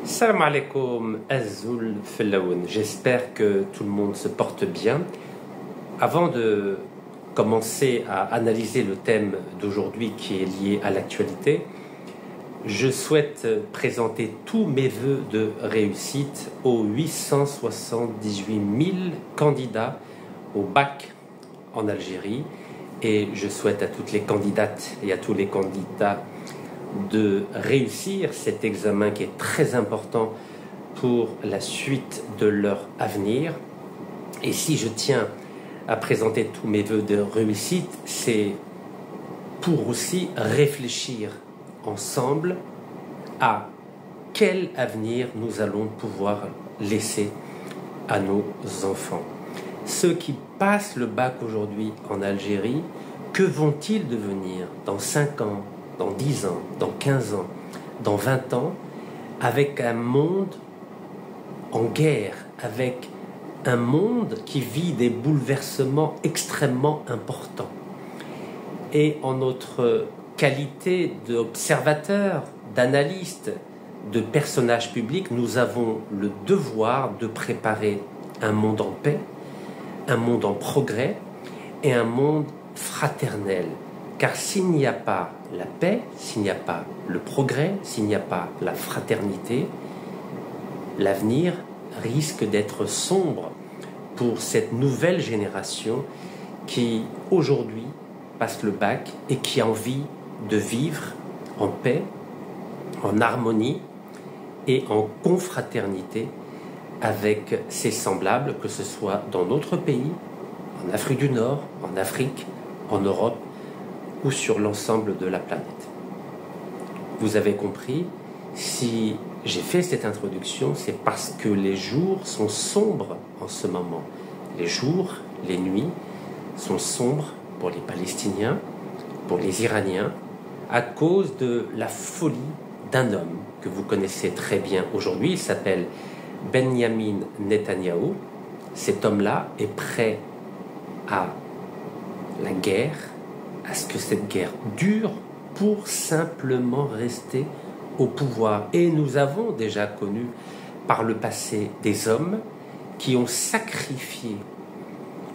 Salam alaikum, Azul Fellaoun. J'espère que tout le monde se porte bien. Avant de commencer à analyser le thème d'aujourd'hui qui est lié à l'actualité, je souhaite présenter tous mes vœux de réussite aux 878 000 candidats au bac en Algérie. Et je souhaite à toutes les candidates et à tous les candidats de réussir cet examen qui est très important pour la suite de leur avenir. Et si je tiens à présenter tous mes vœux de réussite, c'est pour aussi réfléchir ensemble à quel avenir nous allons pouvoir laisser à nos enfants. Ceux qui passent le bac aujourd'hui en Algérie, que vont-ils devenir dans 5 ans, dans 10 ans, dans 15 ans, dans 20 ans, avec un monde en guerre, avec un monde qui vit des bouleversements extrêmement importants. Et en notre qualité d'observateur, d'analyste, de personnage public, nous avons le devoir de préparer un monde en paix, un monde en progrès et un monde fraternel. Car s'il n'y a pas la paix, s'il n'y a pas le progrès, s'il n'y a pas la fraternité, l'avenir risque d'être sombre pour cette nouvelle génération qui aujourd'hui passe le bac et qui a envie de vivre en paix, en harmonie et en confraternité avec ses semblables, que ce soit dans notre pays, en Afrique du Nord, en Afrique, en Europe ou sur l'ensemble de la planète. Vous avez compris, si j'ai fait cette introduction, c'est parce que les jours sont sombres en ce moment. Les jours, les nuits sont sombres pour les Palestiniens, pour les Iraniens, à cause de la folie d'un homme que vous connaissez très bien aujourd'hui. Il s'appelle Benyamin Netanyahou. Cet homme-là est prêt à la guerre, à ce que cette guerre dure pour simplement rester au pouvoir. Et nous avons déjà connu par le passé des hommes qui ont sacrifié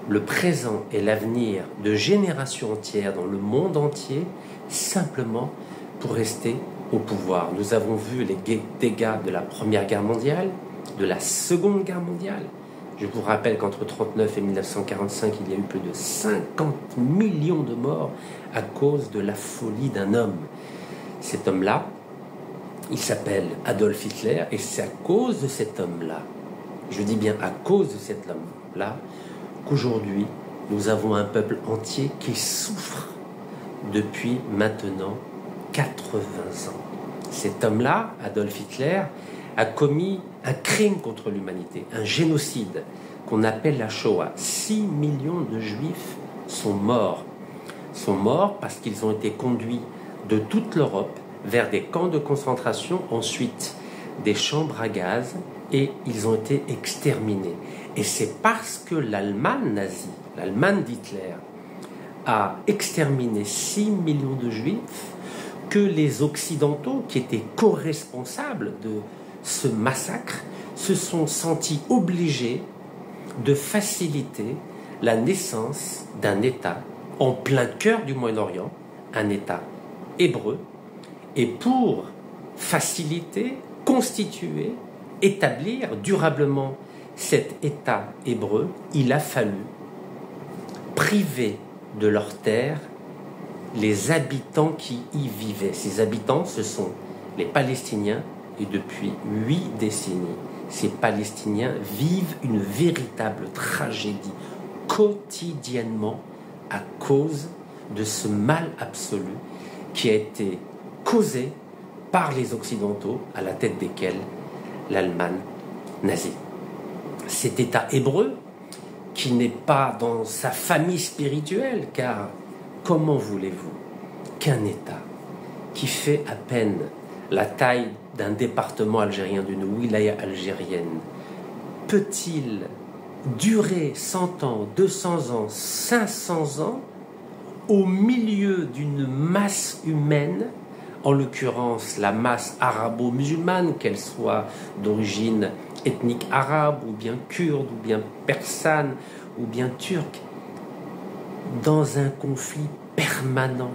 le présent et l'avenir de générations entières dans le monde entier simplement pour rester au pouvoir. Nous avons vu les dégâts de la Première Guerre mondiale, de la Seconde Guerre mondiale. Je vous rappelle qu'entre 1939 et 1945, il y a eu plus de 50 millions de morts à cause de la folie d'un homme. Cet homme-là, il s'appelle Adolf Hitler, et c'est à cause de cet homme-là, je dis bien à cause de cet homme-là, qu'aujourd'hui, nous avons un peuple entier qui souffre depuis maintenant 80 ans. Cet homme-là, Adolf Hitler, a commis un crime contre l'humanité, un génocide qu'on appelle la Shoah. 6 millions de Juifs sont morts. Sont morts parce qu'ils ont été conduits de toute l'Europe vers des camps de concentration, ensuite des chambres à gaz, et ils ont été exterminés. Et c'est parce que l'Allemagne nazie, l'Allemagne d'Hitler, a exterminé 6 millions de Juifs que les Occidentaux, qui étaient co-responsables de ce massacre, se sont sentis obligés de faciliter la naissance d'un État en plein cœur du Moyen-Orient, un État hébreu, et pour faciliter, constituer, établir durablement cet État hébreu, il a fallu priver de leurs terres les habitants qui y vivaient. Ces habitants, ce sont les Palestiniens, et depuis 8 décennies, ces Palestiniens vivent une véritable tragédie quotidiennement à cause de ce mal absolu qui a été causé par les Occidentaux, à la tête desquels l'Allemagne nazie. Cet État hébreu, qui n'est pas dans sa famille spirituelle, car comment voulez-vous qu'un État qui fait à peine la taille d'un département algérien, d'une wilaya algérienne, peut-il durer 100 ans, 200 ans, 500 ans au milieu d'une masse humaine en l'occurrence la masse arabo-musulmane, qu'elle soit d'origine ethnique arabe, ou bien kurde, ou bien persane, ou bien turque, dans un conflit permanent.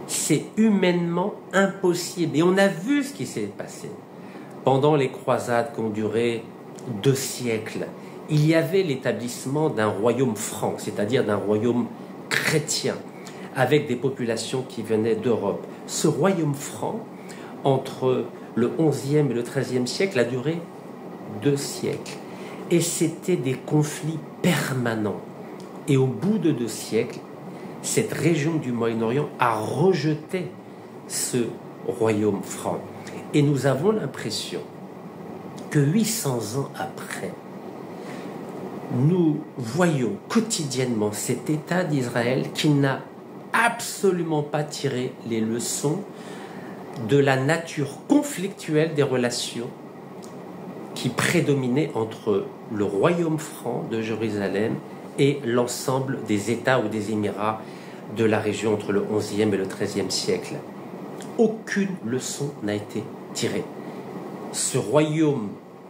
C'est humainement impossible. Et on a vu ce qui s'est passé. Pendant les croisades qui ont duré 2 siècles, il y avait l'établissement d'un royaume franc, c'est-à-dire d'un royaume chrétien, avec des populations qui venaient d'Europe. Ce royaume franc, entre le XIe et le XIIIe siècle, a duré 2 siècles. Et c'était des conflits permanents. Et au bout de 2 siècles, cette région du Moyen-Orient a rejeté ce royaume franc. Et nous avons l'impression que 800 ans après, nous voyons quotidiennement cet État d'Israël qui n'a absolument pas tiré les leçons de la nature conflictuelle des relations qui prédominaient entre le royaume franc de Jérusalem et l'ensemble des États ou des Émirats de la région entre le XIe et le XIIIe siècle. Aucune leçon n'a été tirée. Ce royaume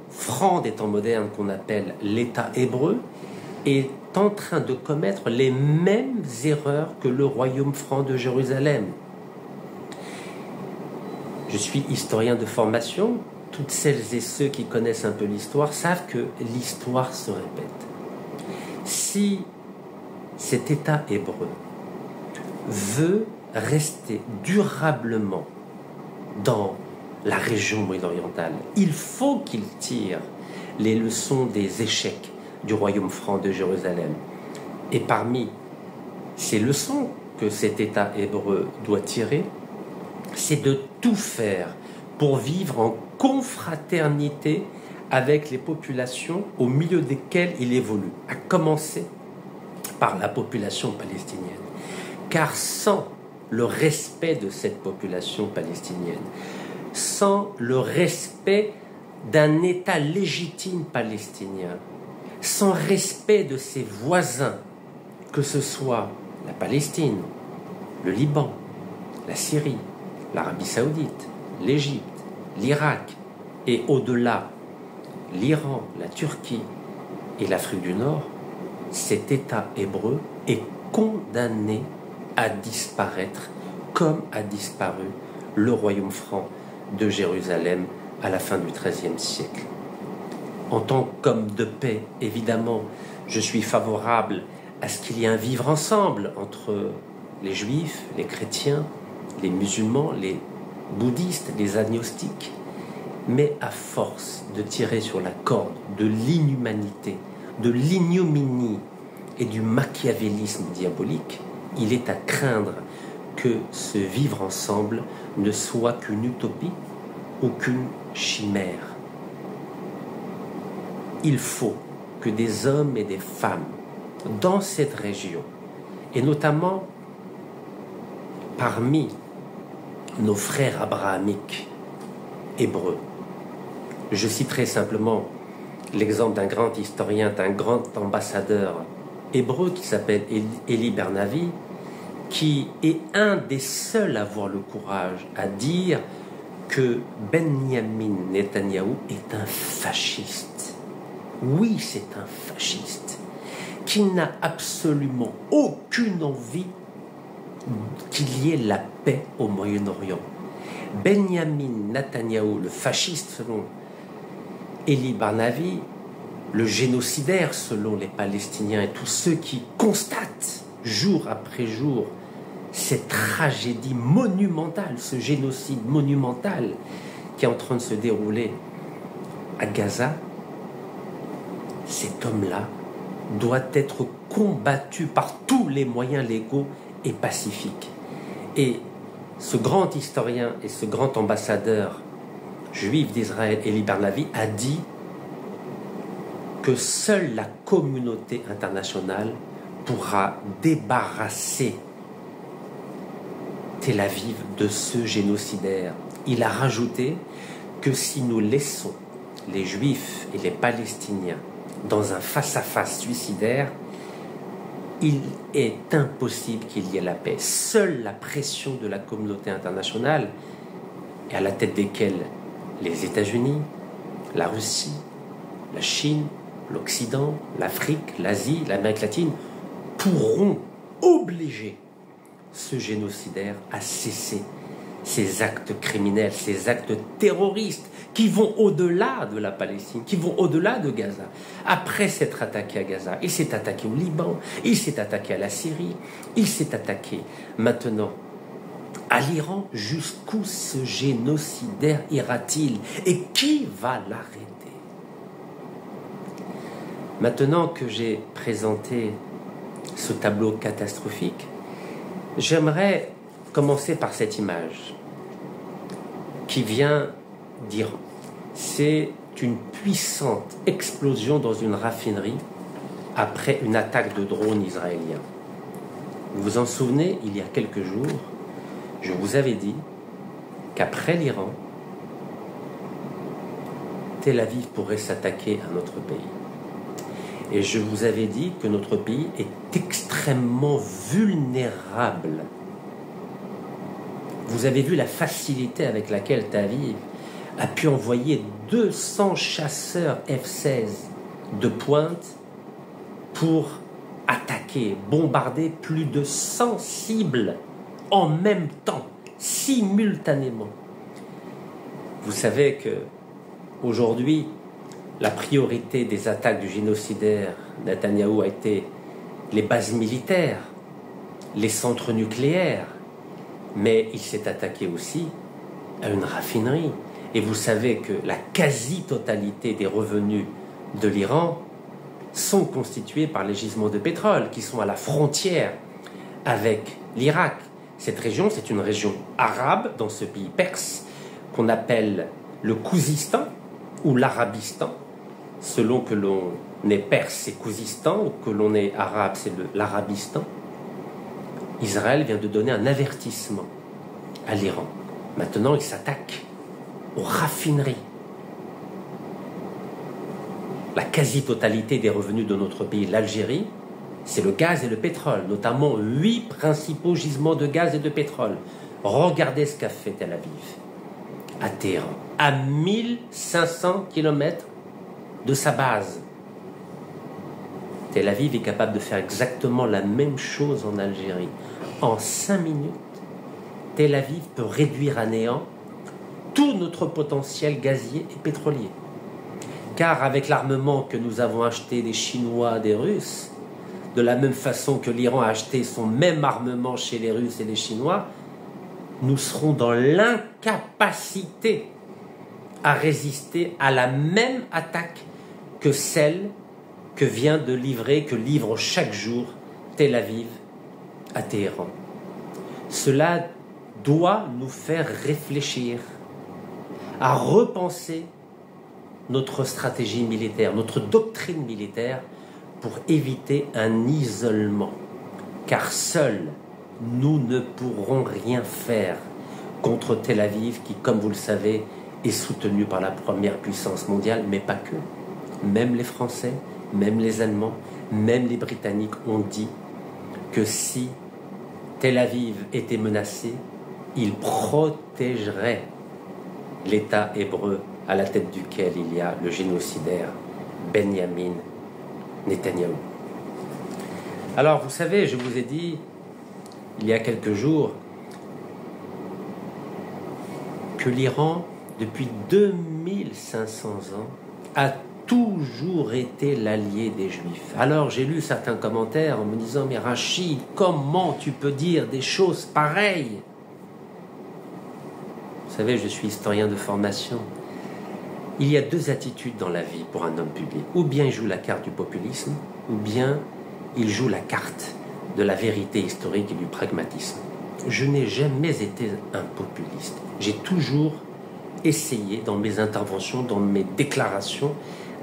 franc des temps modernes qu'on appelle l'État hébreu est en train de commettre les mêmes erreurs que le royaume franc de Jérusalem. Je suis historien de formation. Toutes celles et ceux qui connaissent un peu l'histoire savent que l'histoire se répète. Si cet État hébreu veut rester durablement dans la région moyen-orientale, il faut qu'il tire les leçons des échecs du royaume franc de Jérusalem. Et parmi ces leçons que cet État hébreu doit tirer, c'est de tout faire pour vivre en confraternité avec les populations au milieu desquelles il évolue, à commencer par la population palestinienne. Car sans le respect de cette population palestinienne, sans le respect d'un État légitime palestinien, sans respect de ses voisins, que ce soit la Palestine, le Liban, la Syrie, l'Arabie Saoudite, l'Égypte, l'Irak et au-delà, l'Iran, la Turquie et l'Afrique du Nord, cet État hébreu est condamné à disparaître comme a disparu le royaume franc de Jérusalem à la fin du XIIIe siècle. En tant qu'homme de paix, évidemment, je suis favorable à ce qu'il y ait un vivre ensemble entre les juifs, les chrétiens, les musulmans, les bouddhistes, les agnostiques. Mais à force de tirer sur la corde de l'inhumanité, de l'ignominie et du machiavélisme diabolique, il est à craindre que ce vivre ensemble ne soit qu'une utopie ou qu'une chimère. Il faut que des hommes et des femmes dans cette région, et notamment parmi nos frères abrahamiques hébreux, je citerai simplement l'exemple d'un grand historien, d'un grand ambassadeur hébreu qui s'appelle Elie Bernavi, qui est un des seuls à avoir le courage à dire que Benyamin Netanyahou est un fasciste. Oui, c'est un fasciste qui n'a absolument aucune envie qu'il y ait la paix au Moyen-Orient. Benyamin Netanyahou, le fasciste selon Elie Bernavi, le génocidaire selon les Palestiniens et tous ceux qui constatent jour après jour cette tragédie monumentale, ce génocide monumental qui est en train de se dérouler à Gaza, cet homme-là doit être combattu par tous les moyens légaux et pacifiques. Et ce grand historien et ce grand ambassadeur juif d'Israël, Elie Bernavi, a dit que seule la communauté internationale pourra débarrasser Tel Aviv de ce génocidaire. Il a rajouté que si nous laissons les Juifs et les Palestiniens dans un face-à-face suicidaire, il est impossible qu'il y ait la paix. Seule la pression de la communauté internationale et à la tête desquels les États-Unis, la Russie, la Chine, l'Occident, l'Afrique, l'Asie, l'Amérique latine pourront obliger ce génocidaire à cesser ces actes criminels, ces actes terroristes qui vont au-delà de la Palestine, qui vont au-delà de Gaza. Après s'être attaqué à Gaza, il s'est attaqué au Liban, il s'est attaqué à la Syrie, il s'est attaqué maintenant à l'Iran. Jusqu'où ce génocidaire ira-t-il et qui va l'arrêter? Maintenant que j'ai présenté ce tableau catastrophique, j'aimerais commencer par cette image qui vient d'Iran. C'est une puissante explosion dans une raffinerie après une attaque de drone israélien. Vous vous en souvenez, il y a quelques jours, je vous avais dit qu'après l'Iran, Tel Aviv pourrait s'attaquer à notre pays. Et je vous avais dit que notre pays est extrêmement vulnérable. Vous avez vu la facilité avec laquelle Tel Aviv a pu envoyer 200 chasseurs F-16 de pointe pour attaquer, bombarder plus de 100 cibles en même temps, simultanément. Vous savez que aujourd'hui, la priorité des attaques du génocidaire Netanyahou a été les bases militaires, les centres nucléaires, mais il s'est attaqué aussi à une raffinerie. Et vous savez que la quasi-totalité des revenus de l'Iran sont constitués par les gisements de pétrole qui sont à la frontière avec l'Irak. Cette région, c'est une région arabe dans ce pays perse qu'on appelle le Khouzistan ou l'Arabistan. Selon que l'on est perse, c'est Khouzistan, ou que l'on est arabe, c'est l'Arabistan. Israël vient de donner un avertissement à l'Iran. Maintenant, il s'attaque aux raffineries. La quasi-totalité des revenus de notre pays, l'Algérie, c'est le gaz et le pétrole, notamment 8 principaux gisements de gaz et de pétrole. Regardez ce qu'a fait Tel Aviv, à Téhéran, à 1500 km de sa base. Tel Aviv est capable de faire exactement la même chose en Algérie. En 5 minutes, Tel Aviv peut réduire à néant tout notre potentiel gazier et pétrolier. Car avec l'armement que nous avons acheté des Chinois, des Russes, de la même façon que l'Iran a acheté son même armement chez les Russes et les Chinois, nous serons dans l'incapacité à résister à la même attaque que celle que livre chaque jour Tel Aviv à Téhéran. Cela doit nous faire réfléchir à repenser notre stratégie militaire, notre doctrine militaire pour éviter un isolement. Car seuls, nous ne pourrons rien faire contre Tel Aviv qui, comme vous le savez, est soutenu par la première puissance mondiale, mais pas que. Même les Français, même les Allemands, même les Britanniques ont dit que si Tel Aviv était menacé, il protégerait l'État hébreu à la tête duquel il y a le génocidaire Benyamin Netanyahou. Alors, vous savez, je vous ai dit, il y a quelques jours, que l'Iran, depuis 2500 ans, a toujours été l'allié des Juifs. Alors, j'ai lu certains commentaires en me disant « Mais Rachid, comment tu peux dire des choses pareilles ?» Vous savez, je suis historien de formation. Il y a 2 attitudes dans la vie pour un homme public. Ou bien il joue la carte du populisme, ou bien il joue la carte de la vérité historique et du pragmatisme. Je n'ai jamais été un populiste. J'ai toujours essayé, dans mes interventions, dans mes déclarations,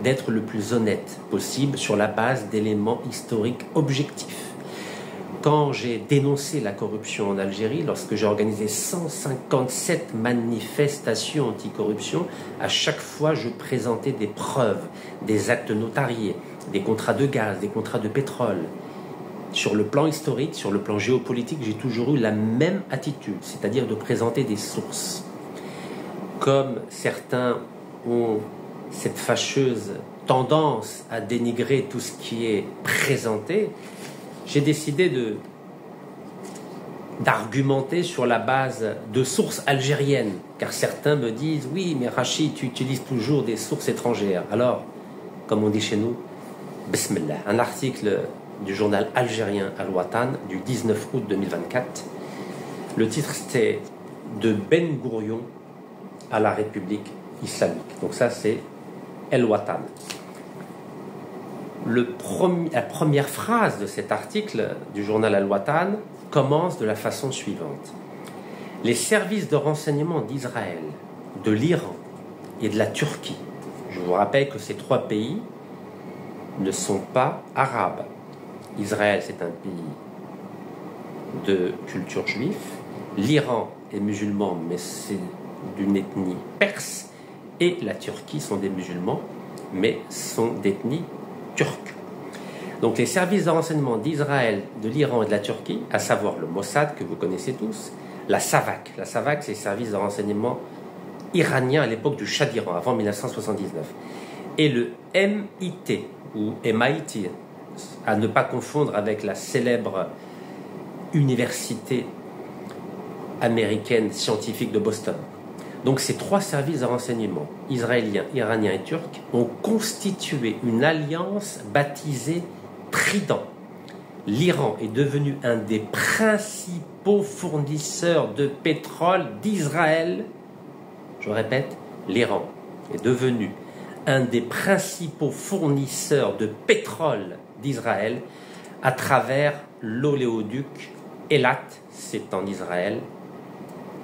d'être le plus honnête possible sur la base d'éléments historiques objectifs. Quand j'ai dénoncé la corruption en Algérie, lorsque j'ai organisé 157 manifestations anticorruption, à chaque fois je présentais des preuves, des actes notariés, des contrats de gaz, des contrats de pétrole. Sur le plan historique, sur le plan géopolitique, j'ai toujours eu la même attitude, c'est-à-dire de présenter des sources. comme certains ont cette fâcheuse tendance à dénigrer tout ce qui est présenté, j'ai décidé d'argumenter sur la base de sources algériennes, car certains me disent « Oui, mais Rachid, tu utilises toujours des sources étrangères. » Alors, comme on dit chez nous, Bismillah, un article du journal algérien Al-Watan du 19 août 2024. Le titre, c'était « De Ben Gourion à la République islamique ». Donc ça, c'est Al-Watan. La première phrase de cet article du journal Al-Watan commence de la façon suivante. Les services de renseignement d'Israël, de l'Iran et de la Turquie, je vous rappelle que ces trois pays ne sont pas arabes. Israël, c'est un pays de culture juive. L'Iran est musulman, mais c'est d'une ethnie perse. Et la Turquie sont des musulmans, mais sont d'ethnie turque. Donc les services de renseignement d'Israël, de l'Iran et de la Turquie, à savoir le Mossad, que vous connaissez tous, la SAVAK. La SAVAK, c'est les services de renseignement iraniens à l'époque du Shah d'Iran, avant 1979. Et le MIT, ou MIT, à ne pas confondre avec la célèbre université américaine scientifique de Boston. Donc ces trois services de renseignement, israéliens, iraniens et turcs, ont constitué une alliance baptisée Trident. L'Iran est devenu un des principaux fournisseurs de pétrole d'Israël. Je répète, l'Iran est devenu un des principaux fournisseurs de pétrole d'Israël à travers l'oléoduc Eilat, c'est en Israël,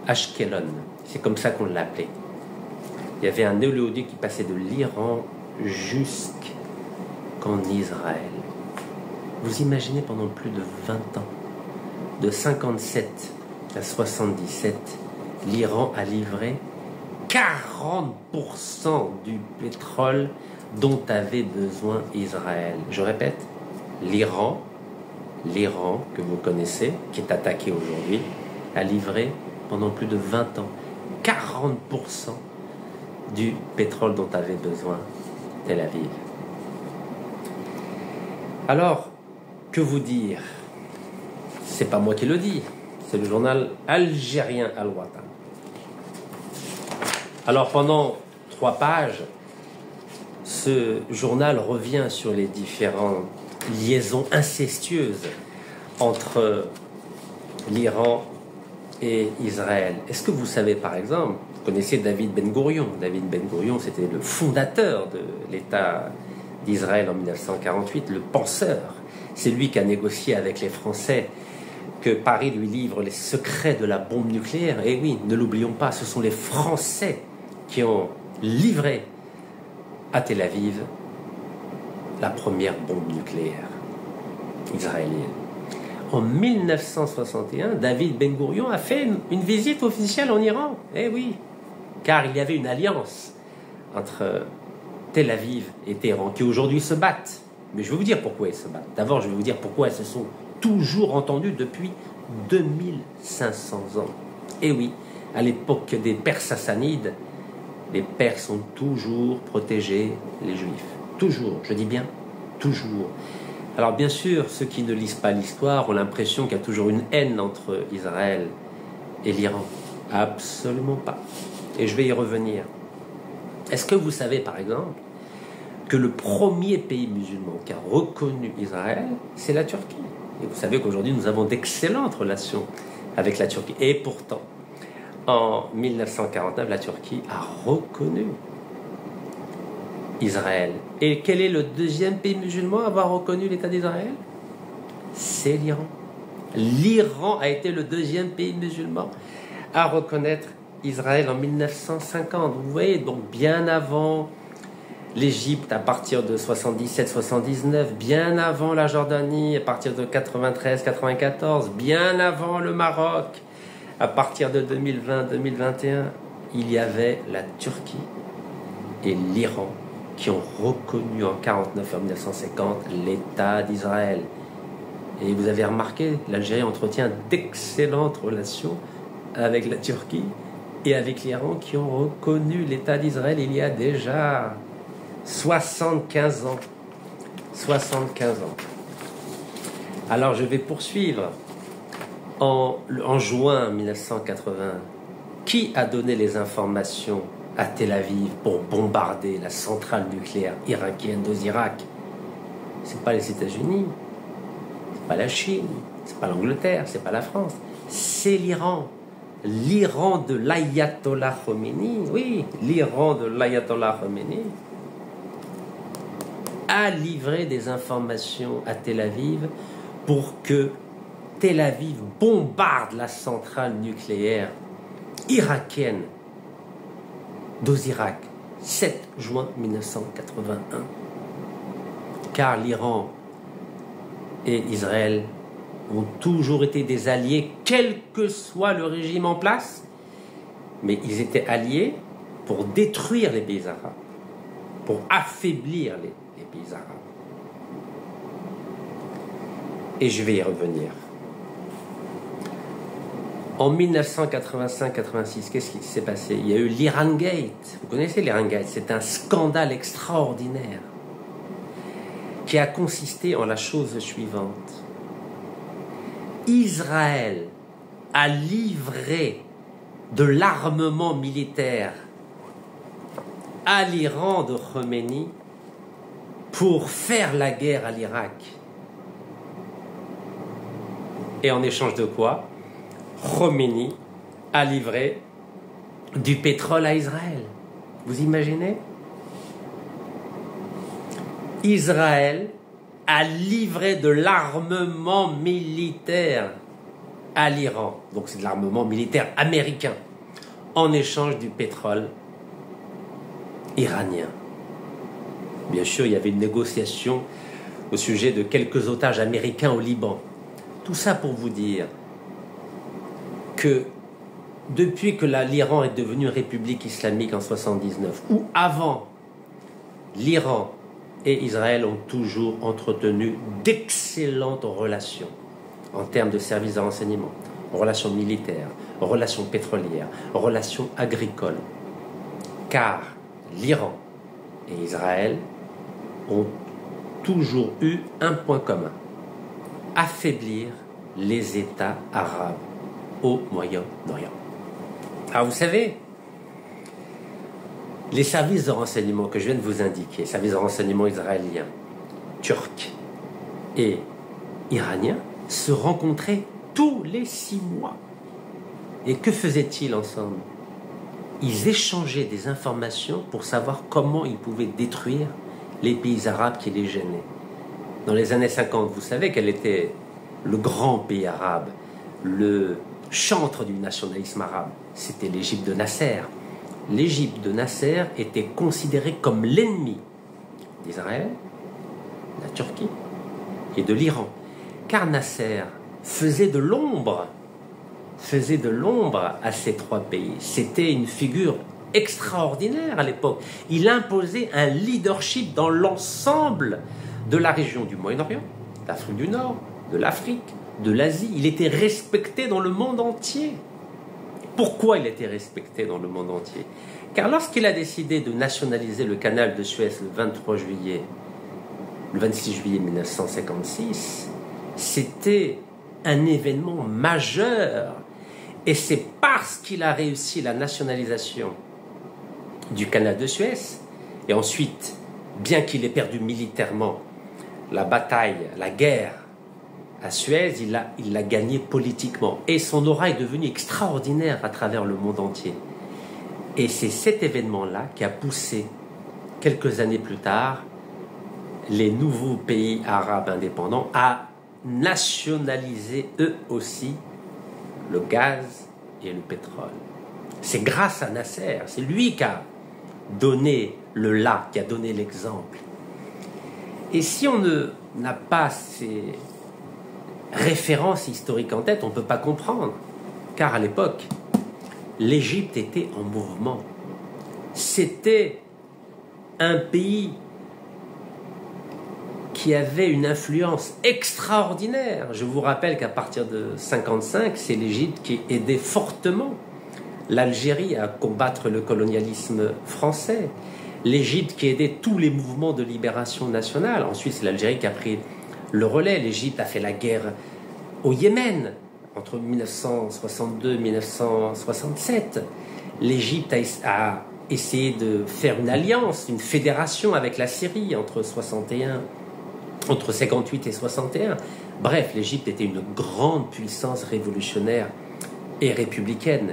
Ashkelon. C'est comme ça qu'on l'appelait. Il y avait un oléoduc qui passait de l'Iran jusqu'en Israël. Vous imaginez pendant plus de 20 ans, de 57 à 77, l'Iran a livré 40% du pétrole dont avait besoin Israël. Je répète, l'Iran que vous connaissez, qui est attaqué aujourd'hui, a livré pendant plus de 20 ans 40% du pétrole dont avait besoin Tel Aviv. Alors, que vous dire? C'est pas moi qui le dis, c'est le journal algérien Al-Watan. Alors pendant 3 pages, ce journal revient sur les différentes liaisons incestueuses entre l'Iran et Israël. Est-ce que vous savez par exemple, vous connaissez David Ben Gourion? David Ben Gourion, c'était le fondateur de l'État d'Israël en 1948, le penseur. C'est lui qui a négocié avec les Français que Paris lui livre les secrets de la bombe nucléaire. Et oui, ne l'oublions pas, ce sont les Français qui ont livré à Tel Aviv la première bombe nucléaire israélienne. En 1961, David Ben Gourion a fait une visite officielle en Iran. Eh oui, car il y avait une alliance entre Tel Aviv et Téhéran qui aujourd'hui se battent. Mais je vais vous dire pourquoi ils se battent. D'abord, je vais vous dire pourquoi elles se sont toujours entendues depuis 2500 ans. Et oui, à l'époque des Perses sassanides, les Perses ont toujours protégé les Juifs. Toujours, je dis bien, toujours. Alors bien sûr, ceux qui ne lisent pas l'histoire ont l'impression qu'il y a toujours une haine entre Israël et l'Iran. Absolument pas. Et je vais y revenir. Est-ce que vous savez, par exemple, que le premier pays musulman qui a reconnu Israël, c'est la Turquie? Et vous savez qu'aujourd'hui, nous avons d'excellentes relations avec la Turquie. Et pourtant, en 1949, la Turquie a reconnu Israël. Et quel est le deuxième pays musulman à avoir reconnu l'État d'Israël? C'est l'Iran. L'Iran a été le deuxième pays musulman à reconnaître Israël en 1950. Vous voyez, donc bien avant l'Égypte à partir de 77-79, bien avant la Jordanie à partir de 93-94, bien avant le Maroc à partir de 2020-2021, il y avait la Turquie et l'Iran qui ont reconnu en 1949 et en 1950 l'État d'Israël. Et vous avez remarqué, l'Algérie entretient d'excellentes relations avec la Turquie et avec l'Iran qui ont reconnu l'État d'Israël il y a déjà 75 ans. 75 ans. Alors je vais poursuivre. En juin 1980, qui a donné les informations à Tel Aviv pour bombarder la centrale nucléaire irakienne d'Osirak? Ce n'est pas les États-Unis, ce n'est pas la Chine, ce n'est pas l'Angleterre, ce n'est pas la France, c'est l'Iran. L'Iran de l'Ayatollah Khomeini, oui, l'Iran de l'Ayatollah Khomeini a livré des informations à Tel Aviv pour que Tel Aviv bombarde la centrale nucléaire irakienne d'Osirak, 7 juin 1981. Car l'Iran et Israël ont toujours été des alliés, quel que soit le régime en place, mais ils étaient alliés pour détruire les pays arabes, pour affaiblir les pays arabes. Et je vais y revenir. En 1985-86, qu'est-ce qui s'est passé? Il y a eu l'Iran Gate. Vous connaissez l'Iran Gate? C'est un scandale extraordinaire qui a consisté en la chose suivante. Israël a livré de l'armement militaire à l'Iran de Khomeini pour faire la guerre à l'Irak. Et en échange de quoi? Khomeini a livré du pétrole à Israël. Vous imaginez? Israël a livré de l'armement militaire à l'Iran. Donc c'est de l'armement militaire américain en échange du pétrole iranien. Bien sûr, il y avait une négociation au sujet de quelques otages américains au Liban. Tout ça pour vous dire que depuis que l'Iran est devenu république islamique en 1979, ou avant, l'Iran et Israël ont toujours entretenu d'excellentes relations en termes de services de renseignement, relations militaires, relations pétrolières, relations agricoles. Car l'Iran et Israël ont toujours eu un point commun: affaiblir les États arabes au Moyen-Orient. Alors vous savez, les services de renseignement que je viens de vous indiquer, services de renseignement israéliens, turcs et iraniens, se rencontraient tous les 6 mois. Et que faisaient-ils ensemble? Ils échangeaient des informations pour savoir comment ils pouvaient détruire les pays arabes qui les gênaient. Dans les années 50, vous savez quel était le grand pays arabe, le chantre du nationalisme arabe? C'était l'Égypte de Nasser. L'Égypte de Nasser était considérée comme l'ennemi d'Israël, de la Turquie et de l'Iran. Car Nasser faisait de l'ombre à ces 3 pays. C'était une figure extraordinaire à l'époque. Il imposait un leadership dans l'ensemble de la région du Moyen-Orient, d'Afrique du Nord, de l'Afrique, de l'Asie. Il était respecté dans le monde entier. Pourquoi il était respecté dans le monde entier? Car lorsqu'il a décidé de nationaliser le canal de Suez le 26 juillet 1956, c'était un événement majeur. Et c'est parce qu'il a réussi la nationalisation du canal de Suez, et ensuite, bien qu'il ait perdu militairement la bataille, la guerre à Suez, il l'a gagné politiquement. Et son aura est devenue extraordinaire à travers le monde entier. Et c'est cet événement-là qui a poussé, quelques années plus tard, les nouveaux pays arabes indépendants à nationaliser eux aussi le gaz et le pétrole. C'est grâce à Nasser, c'est lui qui a donné le là, qui a donné l'exemple. Et si on n'a pas ces références historiques en tête, on ne peut pas comprendre. Car à l'époque, l'Égypte était en mouvement. C'était un pays qui avait une influence extraordinaire. Je vous rappelle qu'à partir de 1955, c'est l'Égypte qui aidait fortement l'Algérie à combattre le colonialisme français, l'Égypte qui aidait tous les mouvements de libération nationale. Ensuite, c'est l'Algérie qui a pris le relais. L'Égypte a fait la guerre au Yémen entre 1962 et 1967. L'Égypte a essayé de faire une alliance, une fédération avec la Syrie entre 58 et 61. Bref, l'Égypte était une grande puissance révolutionnaire et républicaine.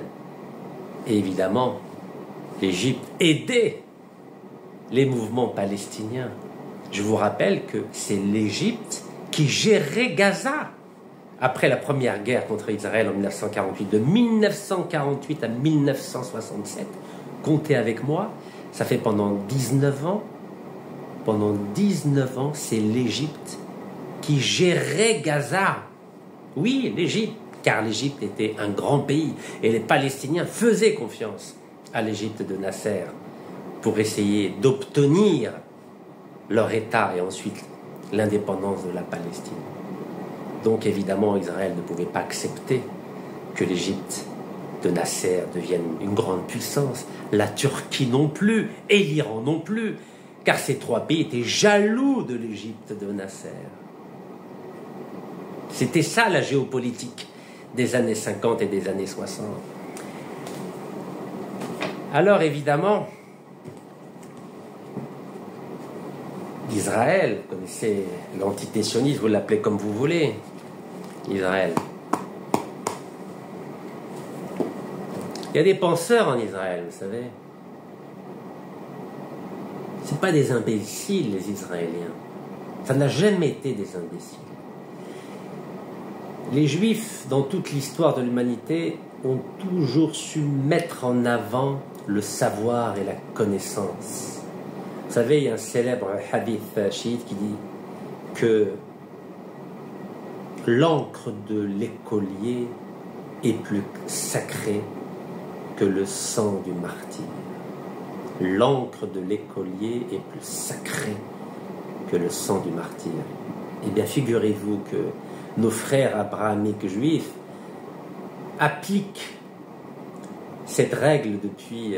Et évidemment, l'Égypte aidait les mouvements palestiniens. Je vous rappelle que c'est l'Égypte qui gérait Gaza après la première guerre contre Israël en 1948. De 1948 à 1967, comptez avec moi, ça fait pendant 19 ans. Pendant 19 ans, c'est l'Égypte qui gérait Gaza. Oui, l'Égypte, car l'Égypte était un grand pays et les Palestiniens faisaient confiance à l'Égypte de Nasser pour essayer d'obtenir leur État et ensuite l'indépendance de la Palestine. Donc évidemment, Israël ne pouvait pas accepter que l'Égypte de Nasser devienne une grande puissance, la Turquie non plus et l'Iran non plus, car ces trois pays étaient jaloux de l'Égypte de Nasser. C'était ça la géopolitique des années 50 et des années 60. Alors évidemment, Israël, vous connaissez l'entité sioniste, vous l'appelez comme vous voulez, Israël. Il y a des penseurs en Israël, vous savez. Ce ne sont pas des imbéciles, les Israéliens. Ça n'a jamais été des imbéciles. Les Juifs, dans toute l'histoire de l'humanité, ont toujours su mettre en avant le savoir et la connaissance. Vous savez, il y a un célèbre hadith chiite qui dit que l'encre de l'écolier est plus sacrée que le sang du martyr. L'encre de l'écolier est plus sacrée que le sang du martyr. Eh bien, figurez-vous que nos frères abrahamiques juifs appliquent cette règle depuis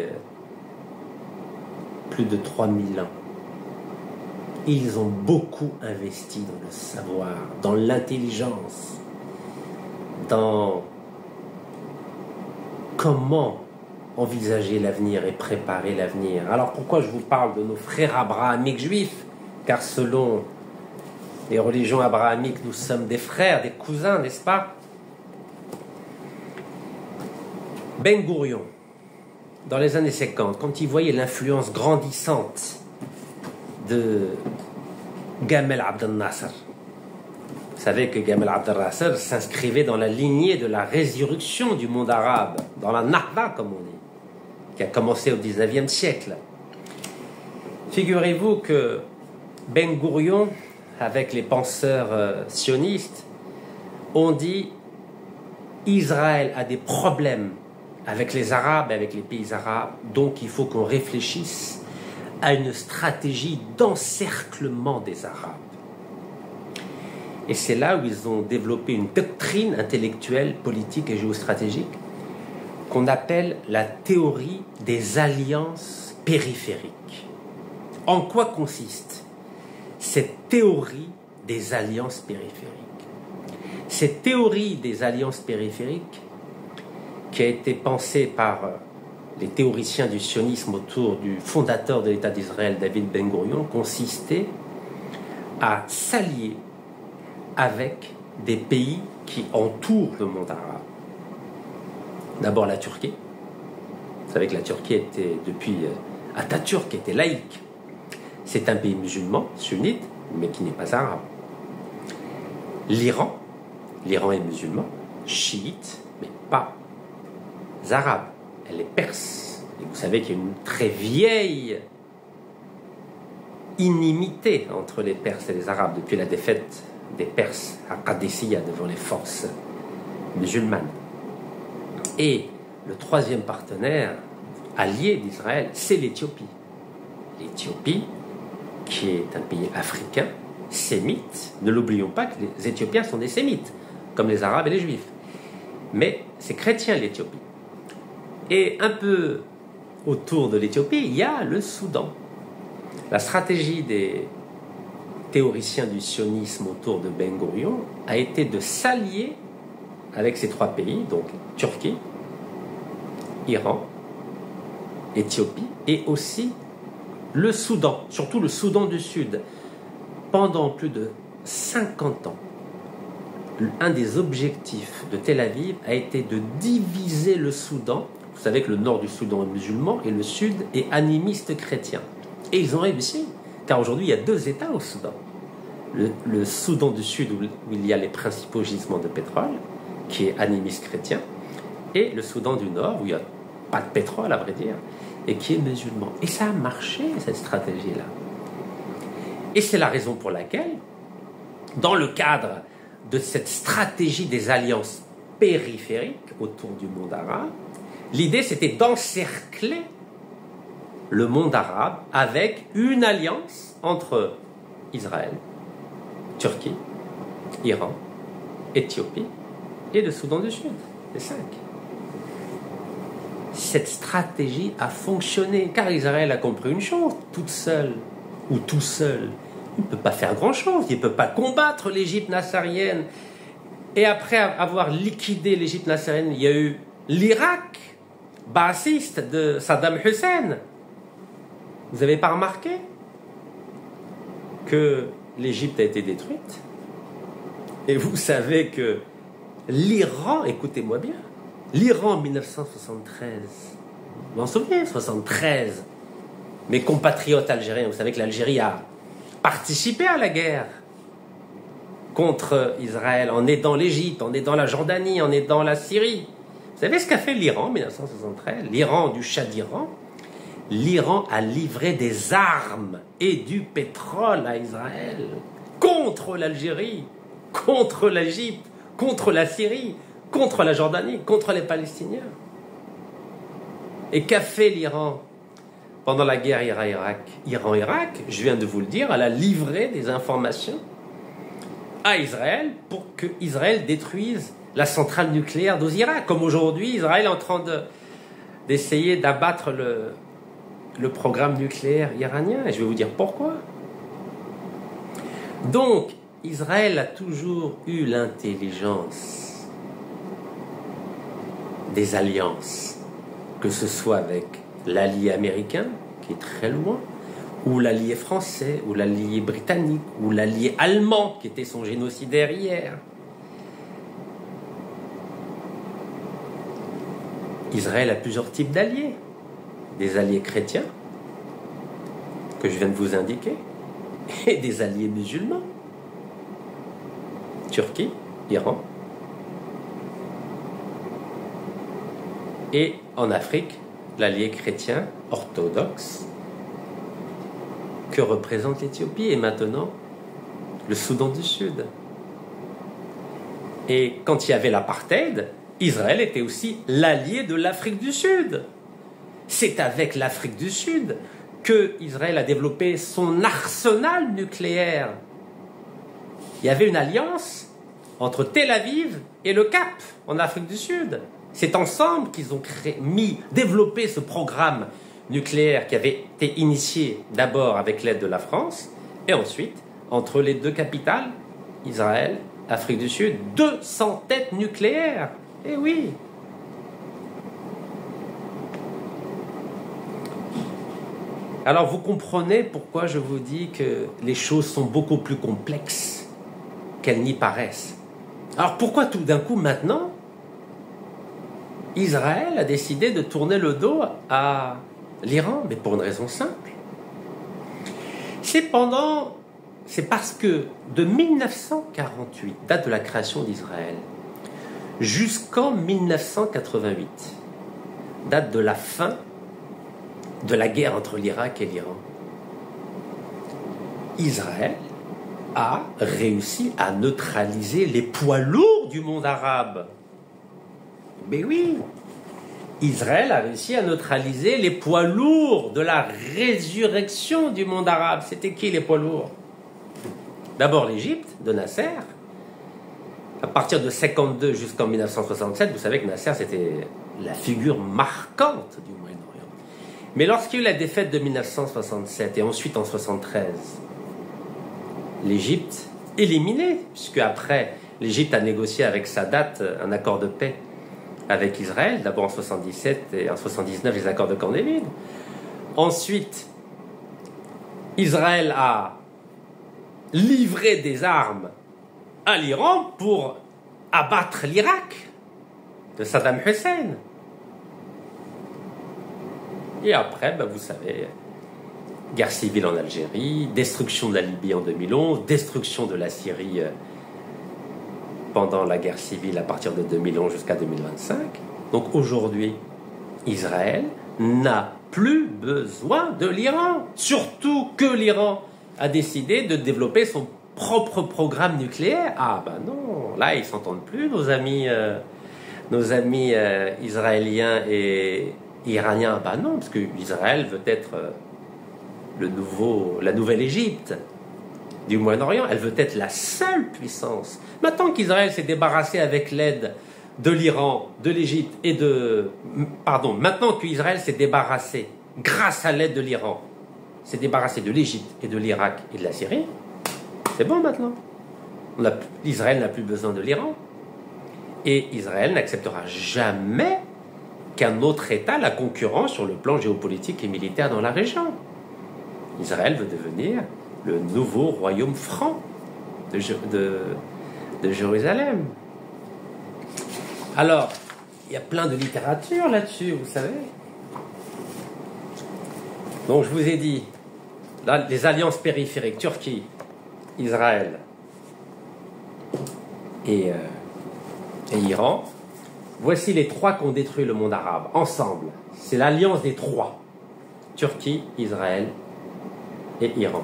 plus de 3000 ans. Ils ont beaucoup investi dans le savoir, dans l'intelligence, dans comment envisager l'avenir et préparer l'avenir. Alors pourquoi je vous parle de nos frères abrahamiques juifs? Car selon les religions abrahamiques, nous sommes des frères, des cousins, n'est-ce pas? Ben Gurion, dans les années 50, quand il voyait l'influence grandissante de Gamal Abdel Nasser, vous savez que Gamal Abdel Nasser s'inscrivait dans la lignée de la résurrection du monde arabe, dans la Nahda, comme on dit, qui a commencé au 19e siècle. Figurez-vous que Ben Gurion, avec les penseurs sionistes, ont dit Israël a des problèmes avec les Arabes, avec les pays arabes, donc il faut qu'on réfléchisse à une stratégie d'encerclement des Arabes. Et c'est là où ils ont développé une doctrine intellectuelle, politique et géostratégique qu'on appelle la théorie des alliances périphériques. En quoi consiste cette théorie des alliances périphériques? Cette théorie des alliances périphériques, qui a été pensée par les théoriciens du sionisme autour du fondateur de l'État d'Israël, David Ben Gurion, consistait à s'allier avec des pays qui entourent le monde arabe. D'abord la Turquie. Vous savez que la Turquie était, depuis Atatürk, était laïque. C'est un pays musulman, sunnite, mais qui n'est pas arabe. L'Iran est musulman, chiite, mais pas arabe. Elle est perse. Et vous savez qu'il y a une très vieille inimité entre les Perses et les Arabes depuis la défaite des Perses à Qadisiyah devant les forces musulmanes. Et le troisième partenaire allié d'Israël, c'est l'Éthiopie. L'Éthiopie, qui est un pays africain, sémite. Ne l'oublions pas que les Éthiopiens sont des sémites, comme les Arabes et les Juifs. Mais c'est chrétien, l'Éthiopie. Et un peu autour de l'Éthiopie, il y a le Soudan. La stratégie des théoriciens du sionisme autour de Ben Gurion a été de s'allier avec ces trois pays, donc Turquie, Iran, Éthiopie, et aussi le Soudan, surtout le Soudan du Sud. Pendant plus de 50 ans, un des objectifs de Tel Aviv a été de diviser le Soudan. Vous savez que le nord du Soudan est musulman et le sud est animiste chrétien. Et ils ont réussi, car aujourd'hui il y a deux États au Soudan. Le Soudan du Sud, où il y a les principaux gisements de pétrole, qui est animiste chrétien, et le Soudan du Nord, où il n'y a pas de pétrole, à vrai dire, et qui est musulman. Et ça a marché, cette stratégie-là. Et c'est la raison pour laquelle, dans le cadre de cette stratégie des alliances périphériques autour du monde arabe, l'idée c'était d'encercler le monde arabe avec une alliance entre Israël, Turquie, Iran, Éthiopie et le Soudan du Sud, les 5. Cette stratégie a fonctionné, car Israël a compris une chose, toute seule, ou tout seul, il ne peut pas faire grand-chose, il ne peut pas combattre l'Égypte nassérienne. Et après avoir liquidé l'Égypte nassérienne, il y a eu l'Irak, baathiste de Saddam Hussein. Vous n'avez pas remarqué que l'Égypte a été détruite? Et vous savez que l'Iran, écoutez-moi bien, l'Iran en 1973, vous vous en souvenez, 73, mes compatriotes algériens, vous savez que l'Algérie a participé à la guerre contre Israël en aidant l'Égypte, en aidant la Jordanie, en aidant la Syrie. Vous savez ce qu'a fait l'Iran en 1973? L'Iran du Shah d'Iran. L'Iran a livré des armes et du pétrole à Israël contre l'Algérie, contre l'Égypte, contre la Syrie, contre la Jordanie, contre les Palestiniens. Et qu'a fait l'Iran pendant la guerre Iran-Irak? Je viens de vous le dire, elle a livré des informations à Israël pour que Israël détruise la centrale nucléaire d'Ozira. Comme aujourd'hui, Israël est en train d'essayer d'abattre le programme nucléaire iranien. Et je vais vous dire pourquoi. Donc, Israël a toujours eu l'intelligence des alliances, que ce soit avec l'allié américain, qui est très loin, ou l'allié français, ou l'allié britannique, ou l'allié allemand, qui était son génocidaire hier. Israël a plusieurs types d'alliés. Des alliés chrétiens, que je viens de vous indiquer, et des alliés musulmans. Turquie, Iran. Et en Afrique, l'allié chrétien orthodoxe que représente l'Éthiopie et maintenant le Soudan du Sud. Et quand il y avait l'apartheid, Israël était aussi l'allié de l'Afrique du Sud. C'est avec l'Afrique du Sud que Israël a développé son arsenal nucléaire. Il y avait une alliance entre Tel Aviv et le Cap en Afrique du Sud. C'est ensemble qu'ils ont développé ce programme nucléaire qui avait été initié d'abord avec l'aide de la France et ensuite entre les deux capitales, Israël, Afrique du Sud, 200 têtes nucléaires. Eh oui! Alors vous comprenez pourquoi je vous dis que les choses sont beaucoup plus complexes qu'elles n'y paraissent. Alors pourquoi tout d'un coup maintenant Israël a décidé de tourner le dos à l'Iran? Mais pour une raison simple. C'est parce que de 1948, date de la création d'Israël, jusqu'en 1988, date de la fin de la guerre entre l'Irak et l'Iran, Israël a réussi à neutraliser les poids lourds du monde arabe. Mais oui, Israël a réussi à neutraliser les poids lourds de la résurrection du monde arabe. C'était qui les poids lourds? D'abord l'Égypte de Nasser. À partir de 1952 jusqu'en 1967, vous savez que Nasser c'était la figure marquante du Moyen-Orient. Mais lorsqu'il y a eu la défaite de 1967 et ensuite en 1973, l'Égypte éliminée, puisque après l'Égypte a négocié avec Sadat un accord de paix avec Israël, d'abord en 1977 et en 1979 les accords de Camp David. Ensuite, Israël a livré des armes à l'Iran pour abattre l'Irak de Saddam Hussein. Et après, vous savez, guerre civile en Algérie, destruction de la Libye en 2011, destruction de la Syrie pendant la guerre civile à partir de 2011 jusqu'à 2025. Donc aujourd'hui, Israël n'a plus besoin de l'Iran. Surtout que l'Iran a décidé de développer son propre programme nucléaire. Ah ben non, là ils s'entendent plus, nos amis israéliens et iraniens. Ben non, parce que Israël veut être la nouvelle Égypte du Moyen-Orient. Elle veut être la seule puissance. Maintenant qu'Israël s'est débarrassé avec l'aide de l'Iran, de l'Égypte et maintenant qu'Israël s'est débarrassé, grâce à l'aide de l'Iran, s'est débarrassé de l'Égypte et de l'Irak et de la Syrie, c'est bon maintenant. Israël n'a plus besoin de l'Iran. Et Israël n'acceptera jamais qu'un autre État la concurrence sur le plan géopolitique et militaire dans la région. Israël veut devenir le nouveau royaume franc de Jérusalem. Alors, il y a plein de littérature là-dessus, vous savez. Donc je vous ai dit, là, les alliances périphériques, Turquie, Israël et Iran, voici les trois qui ont détruit le monde arabe, ensemble. C'est l'alliance des trois, Turquie, Israël et Iran.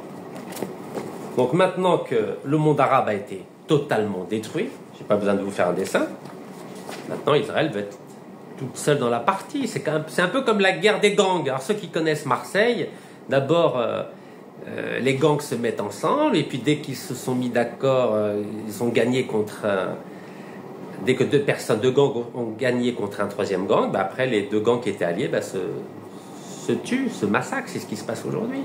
Donc maintenant que le monde arabe a été totalement détruit, je n'ai pas besoin de vous faire un dessin, maintenant Israël veut être toute seule dans la partie. C'est un peu comme la guerre des gangs. Alors ceux qui connaissent Marseille, d'abord les gangs se mettent ensemble et puis dès qu'ils se sont mis d'accord, ils ont gagné contre dès que deux gangs ont gagné contre un troisième gang, après les deux gangs qui étaient alliés se tuent, se massacrent. C'est ce qui se passe aujourd'hui.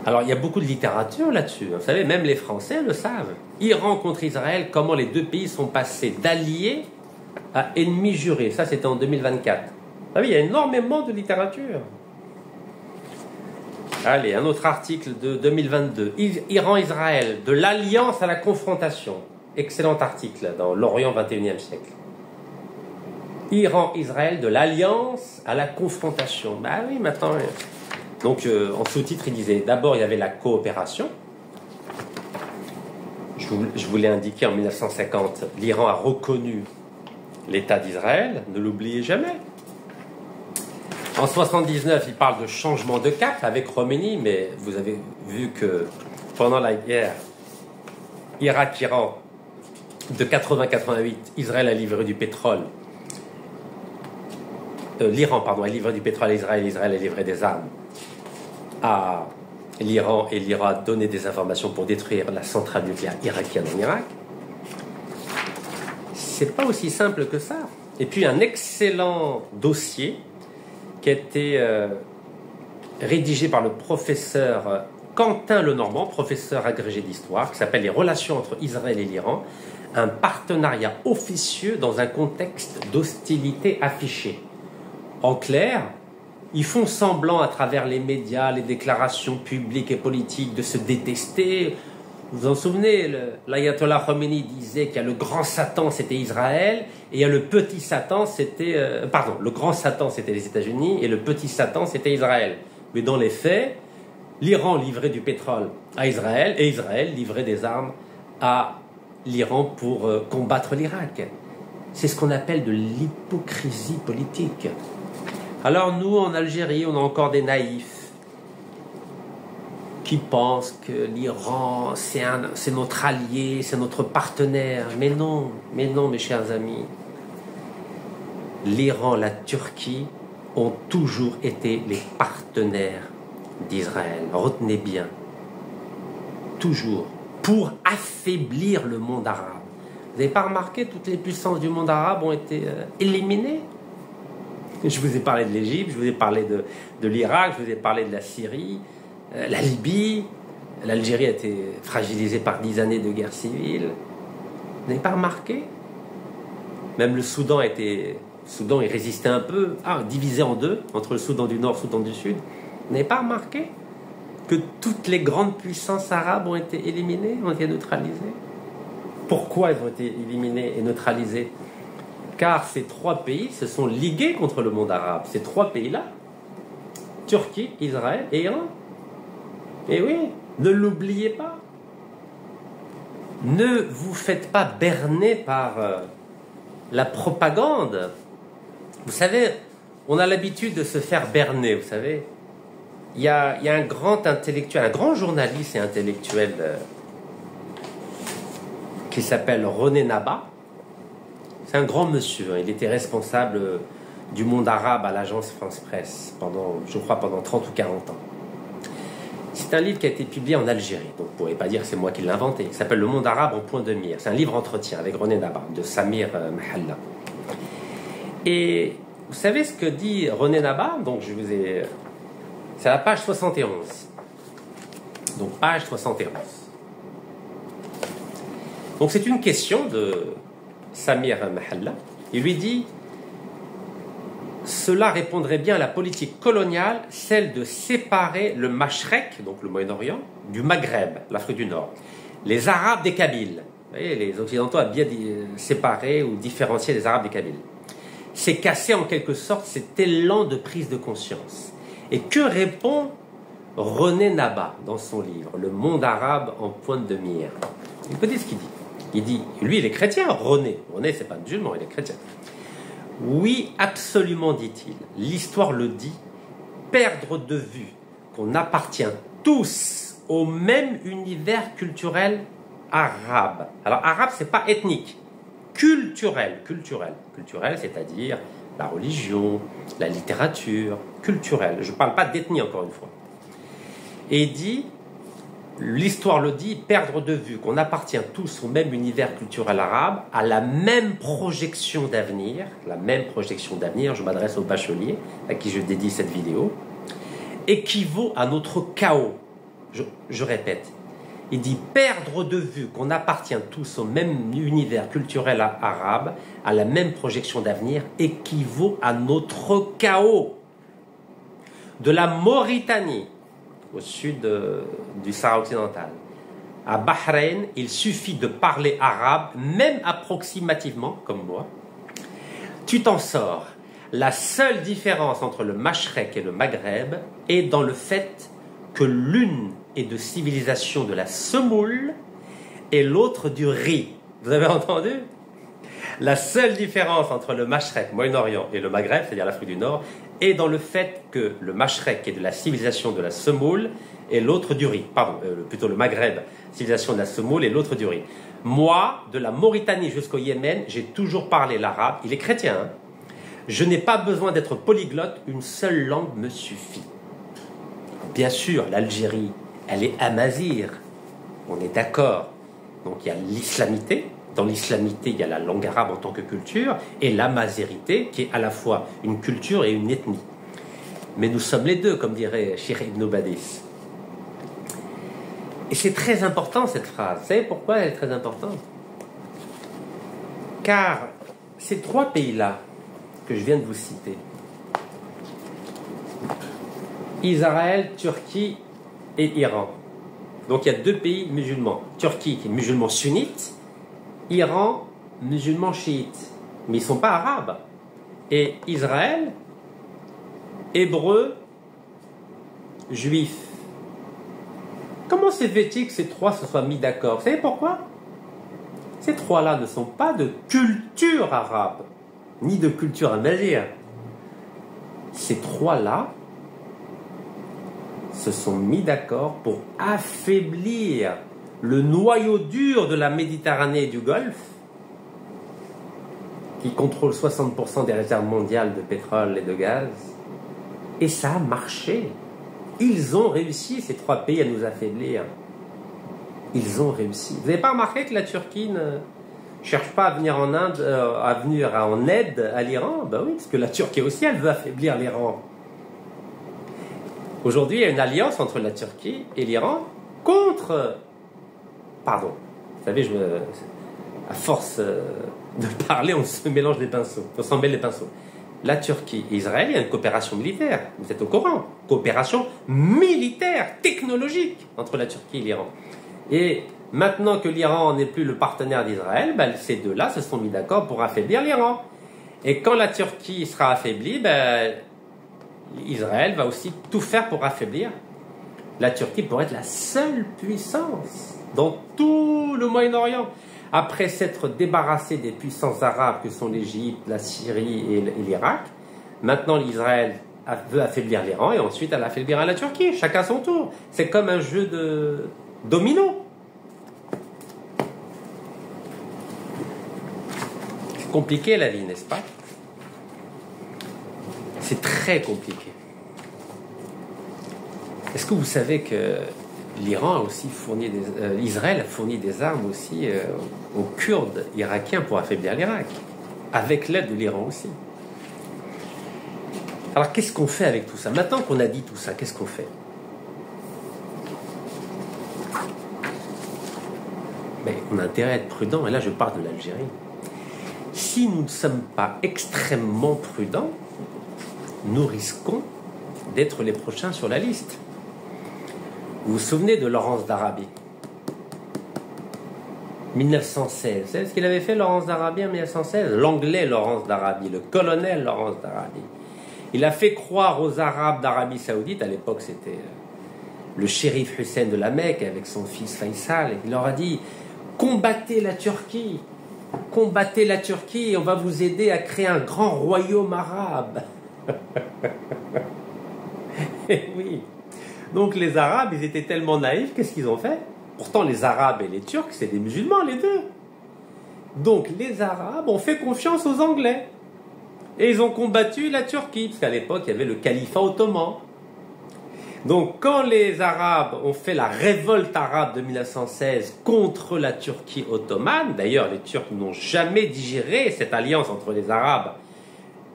Alors il y a beaucoup de littérature là-dessus. Vous savez, même les Français le savent. Iran contre Israël, comment les deux pays sont passés d'alliés à ennemis jurés. Ça, c'était en 2024. Ah oui, il y a énormément de littérature. Allez, un autre article de 2022. Iran-Israël, de l'alliance à la confrontation. Excellent article dans l'Orient 21e siècle. Iran-Israël, de l'alliance à la confrontation. Bah oui, maintenant... Donc, en sous-titre, il disait, d'abord, il y avait la coopération. Je vous l'ai indiqué, en 1950, l'Iran a reconnu l'État d'Israël, ne l'oubliez jamais. En 1979, il parle de changement de cap avec Khomeini, mais vous avez vu que pendant la guerre Irak-Iran de 80-88, Israël a livré du pétrole. L'Iran, pardon, a livré du pétrole à Israël, Israël a livré des armes à l'Iran et l'Iran a donné des informations pour détruire la centrale nucléaire irakienne en Irak. C'est pas aussi simple que ça. Et puis un excellent dossier qui a été rédigé par le professeur Quentin Lenormand, professeur agrégé d'histoire, qui s'appelle « Les relations entre Israël et l'Iran, un partenariat officieux dans un contexte d'hostilité affichée ». En clair, ils font semblant à travers les médias, les déclarations publiques et politiques de se détester. Vous vous en souvenez, l'ayatollah Khomeini disait qu'il y a le grand Satan, c'était Israël, et il y a le petit Satan, c'était... le grand Satan, c'était les États-Unis, et le petit Satan, c'était Israël. Mais dans les faits, l'Iran livrait du pétrole à Israël, et Israël livrait des armes à l'Iran pour combattre l'Irak. C'est ce qu'on appelle de l'hypocrisie politique. Alors nous, en Algérie, on a encore des naïfs qui pensent que l'Iran, c'est notre allié, c'est notre partenaire. Mais non, mes chers amis. L'Iran, la Turquie ont toujours été les partenaires d'Israël. Retenez bien. Toujours. Pour affaiblir le monde arabe. Vous n'avez pas remarqué, toutes les puissances du monde arabe ont été éliminées? Je vous ai parlé de l'Égypte, je vous ai parlé de l'Irak, je vous ai parlé de la Syrie, la Libye. L'Algérie a été fragilisée par 10 années de guerre civile. Vous n'avez pas remarqué? Même le Soudan il résistait un peu, divisé en deux, entre le Soudan du Nord et le Soudan du Sud. Vous n'avez pas remarqué que toutes les grandes puissances arabes ont été éliminées, ont été neutralisées? Pourquoi elles ont été éliminées et neutralisées? Car ces trois pays se sont ligués contre le monde arabe. Ces trois pays-là, Turquie, Israël et Iran. Et oui, ne l'oubliez pas. Ne vous faites pas berner par la propagande. Vous savez, on a l'habitude de se faire berner, vous savez. Il y a un grand intellectuel, un grand journaliste et intellectuel qui s'appelle René Naba. C'est un grand monsieur, il était responsable du monde arabe à l'agence France Presse pendant 30 ou 40 ans. C'est un livre qui a été publié en Algérie, donc vous ne pourrez pas dire que c'est moi qui l'ai inventé. Il s'appelle Le monde arabe en point de mire. C'est un livre entretien avec René Naba, de Samir Mahalla. Et vous savez ce que dit René Naba? Donc c'est la page 71. Donc page 71. Donc c'est une question de Samir Mahalla. Il lui dit: cela répondrait bien à la politique coloniale, celle de séparer le Mashrek, donc le Moyen-Orient, du Maghreb, l'Afrique du Nord. Les Arabes des Kabyles. Vous voyez, les Occidentaux ont bien séparé ou différencié les Arabes des Kabyles. C'est casser en quelque sorte cet élan de prise de conscience. Et que répond René Naba dans son livre « Le monde arabe en pointe de mire ». Écoutez ce qu'il dit. Il dit, lui il est chrétien, René. René c'est pas musulman, il est chrétien. Oui, absolument, dit-il. L'histoire le dit, perdre de vue qu'on appartient tous au même univers culturel arabe. Alors arabe c'est pas ethnique, culturel, c'est-à-dire la religion, la littérature, culturel. Je ne parle pas d'ethnie encore une fois. Et il dit, l'histoire le dit, perdre de vue qu'on appartient tous au même univers culturel arabe, à la même projection d'avenir, je m'adresse au bachelier à qui je dédie cette vidéo, équivaut à notre chaos. Je répète, il dit perdre de vue qu'on appartient tous au même univers culturel arabe, à la même projection d'avenir, équivaut à notre chaos. De la Mauritanie, au sud du Sahara occidental, à Bahreïn, il suffit de parler arabe, même approximativement, comme moi. Tu t'en sors. La seule différence entre le Mashrek et le Maghreb est dans le fait que l'une est de civilisation de la semoule et l'autre du riz. Vous avez entendu? La seule différence entre le Mashrek, Moyen-Orient, et le Maghreb, c'est-à-dire l'Afrique du Nord, est dans le fait que le Mashrek est de la civilisation de la semoule et l'autre du riz. Plutôt le Maghreb, civilisation de la semoule et l'autre du riz. Moi, de la Mauritanie jusqu'au Yémen, j'ai toujours parlé l'arabe. Il est chrétien, hein? Je n'ai pas besoin d'être polyglotte, une seule langue me suffit. Bien sûr, l'Algérie, elle est amazighe, on est d'accord. Donc il y a l'islamité. Dans l'islamité, il y a la langue arabe en tant que culture et l'amazérité qui est à la fois une culture et une ethnie. Mais nous sommes les deux, comme dirait Cheikh Ibn Badis. Et c'est très important cette phrase. Vous savez pourquoi elle est très importante? Car ces trois pays-là que je viens de vous citer, Israël, Turquie et Iran. Donc il y a deux pays musulmans. Turquie qui est musulman sunnite, Iran, musulman chiite. Mais ils ne sont pas arabes. Et Israël, hébreu, juif. Comment c'est fait-il que ces trois se soient mis d'accord? Vous savez pourquoi? Ces trois-là ne sont pas de culture arabe, ni de culture amazighe. Ces trois-là se sont mis d'accord pour affaiblir le noyau dur de la Méditerranée et du Golfe, qui contrôle 60% des réserves mondiales de pétrole et de gaz. Et ça a marché. Ils ont réussi, ces trois pays, à nous affaiblir. Ils ont réussi. Vous n'avez pas remarqué que la Turquie ne cherche pas à venir en Inde, à venir en aide à l'Iran. Ben oui, parce que la Turquie aussi, elle veut affaiblir l'Iran. Aujourd'hui, il y a une alliance entre la Turquie et l'Iran contre... Pardon, vous savez, à force de parler, on se mélange les pinceaux, on s'en mêle les pinceaux. La Turquie et Israël, il y a une coopération militaire, vous êtes au courant, coopération militaire, technologique entre la Turquie et l'Iran. Et maintenant que l'Iran n'est plus le partenaire d'Israël, ben, ces deux-là se sont mis d'accord pour affaiblir l'Iran. Et quand la Turquie sera affaiblie, ben, Israël va aussi tout faire pour affaiblir la Turquie pour être la seule puissance dans tout le Moyen-Orient. Après s'être débarrassé des puissances arabes que sont l'Égypte, la Syrie et l'Irak, maintenant l'Israël veut affaiblir l'Iran et ensuite elle affaiblira la Turquie, chacun son tour. C'est comme un jeu de domino. C'est compliqué la vie, n'est-ce pas? C'est très compliqué. Est-ce que vous savez que l'Iran a aussi fourni Israël a fourni des armes aussi aux Kurdes irakiens pour affaiblir l'Irak, avec l'aide de l'Iran aussi. Alors qu'est-ce qu'on fait avec tout ça? Maintenant qu'on a dit tout ça, qu'est-ce qu'on fait? Mais on a intérêt à être prudent, et là je parle de l'Algérie. Si nous ne sommes pas extrêmement prudents, nous risquons d'être les prochains sur la liste. Vous vous souvenez de Laurence d'Arabie 1916. Vous savez ce qu'il avait fait, Laurence d'Arabie, en 1916? L'anglais Laurence d'Arabie, le colonel Laurence d'Arabie. Il a fait croire aux Arabes d'Arabie Saoudite, à l'époque c'était le shérif Hussein de la Mecque avec son fils Faisal, et il leur a dit: combattez la Turquie, et on va vous aider à créer un grand royaume arabe. Et oui. Donc les Arabes, ils étaient tellement naïfs, qu'est-ce qu'ils ont fait? Pourtant les Arabes et les Turcs, c'est des musulmans les deux. Donc les Arabes ont fait confiance aux Anglais. Et ils ont combattu la Turquie, parce qu'à l'époque, il y avait le califat ottoman. Donc quand les Arabes ont fait la révolte arabe de 1916 contre la Turquie ottomane, d'ailleurs les Turcs n'ont jamais digéré cette alliance entre les Arabes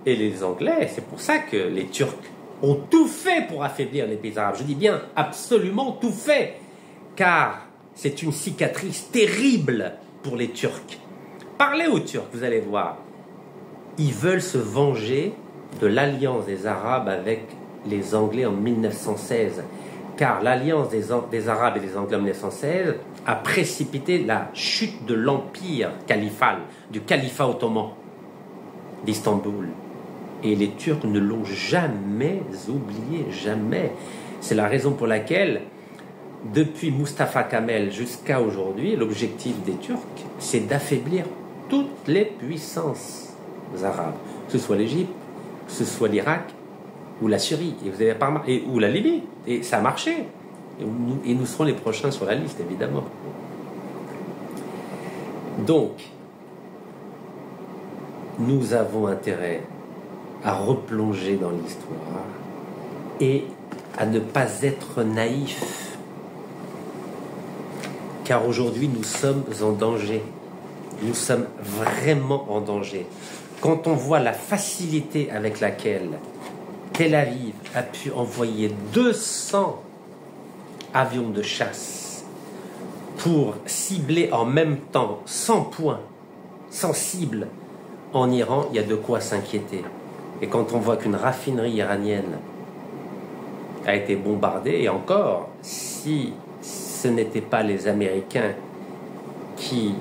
et les Anglais, c'est pour ça que les Turcs ont tout fait pour affaiblir les pays arabes. Je dis bien absolument tout fait, car c'est une cicatrice terrible pour les Turcs. Parlez aux Turcs, vous allez voir. Ils veulent se venger de l'alliance des Arabes avec les Anglais en 1916, car l'alliance des Arabes et des Anglais en 1916 a précipité la chute de l'empire califal, du califat ottoman d'Istanbul. Et les Turcs ne l'ont jamais oublié, jamais. C'est la raison pour laquelle, depuis Mustafa Kemal jusqu'à aujourd'hui, l'objectif des Turcs, c'est d'affaiblir toutes les puissances arabes, que ce soit l'Égypte, que ce soit l'Irak ou la Syrie, et vous avez pas ou la Libye, et ça a marché. Et nous serons les prochains sur la liste, évidemment. Donc, nous avons intérêt à replonger dans l'histoire et à ne pas être naïfs, car aujourd'hui nous sommes en danger. Nous sommes vraiment en danger. Quand on voit la facilité avec laquelle Tel Aviv a pu envoyer 200 avions de chasse pour cibler en même temps 100 points, 100 cibles en Iran, il y a de quoi s'inquiéter. Et quand on voit qu'une raffinerie iranienne a été bombardée, et encore, si ce n'étaient pas les Américains qui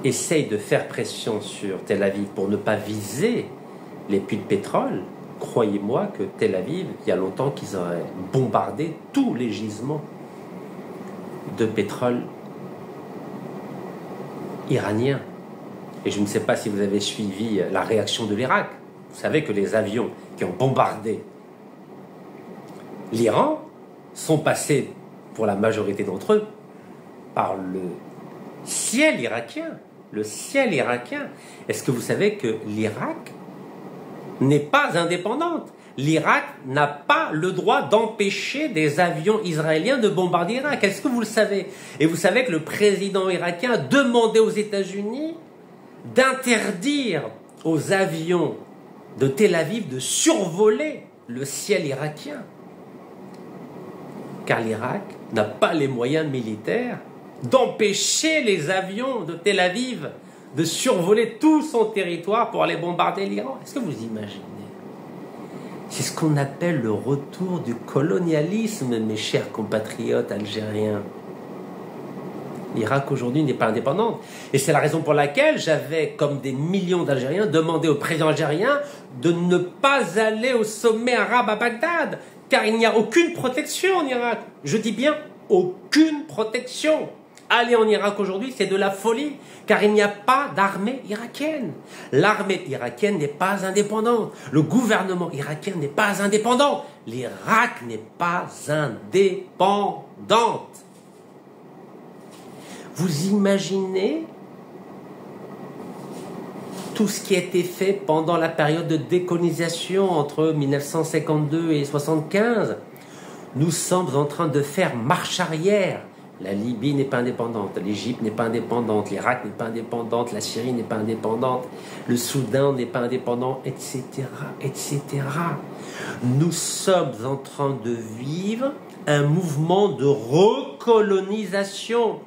essayent de faire pression sur Tel Aviv pour ne pas viser les puits de pétrole, croyez-moi que Tel Aviv, il y a longtemps qu'ils auraient bombardé tous les gisements de pétrole iranien. Et je ne sais pas si vous avez suivi la réaction de l'Irak. Vous savez que les avions qui ont bombardé l'Iran sont passés, pour la majorité d'entre eux, par le ciel irakien. Le ciel irakien. Est-ce que vous savez que l'Irak n'est pas indépendante? L'Irak n'a pas le droit d'empêcher des avions israéliens de bombarder l'Irak. Est-ce que vous le savez? Et vous savez que le président irakien a demandé aux États-Unis d'interdire aux avions de Tel Aviv de survoler le ciel irakien. Car l'Irak n'a pas les moyens militaires d'empêcher les avions de Tel Aviv de survoler tout son territoire pour aller bombarder l'Iran. Est-ce que vous imaginez? C'est ce qu'on appelle le retour du colonialisme, mes chers compatriotes algériens. L'Irak aujourd'hui n'est pas indépendante. Et c'est la raison pour laquelle j'avais, comme des millions d'Algériens, demandé au président algérien de ne pas aller au sommet arabe à Bagdad, car il n'y a aucune protection en Irak. Je dis bien aucune protection. Aller en Irak aujourd'hui, c'est de la folie, car il n'y a pas d'armée irakienne. L'armée irakienne n'est pas indépendante. Le gouvernement irakien n'est pas indépendant. L'Irak n'est pas indépendante. Vous imaginez tout ce qui a été fait pendant la période de décolonisation entre 1952 et 1975. Nous sommes en train de faire marche arrière. La Libye n'est pas indépendante, l'Égypte n'est pas indépendante, l'Irak n'est pas indépendante, la Syrie n'est pas indépendante, le Soudan n'est pas indépendant, etc., etc. Nous sommes en train de vivre un mouvement de recolonisation.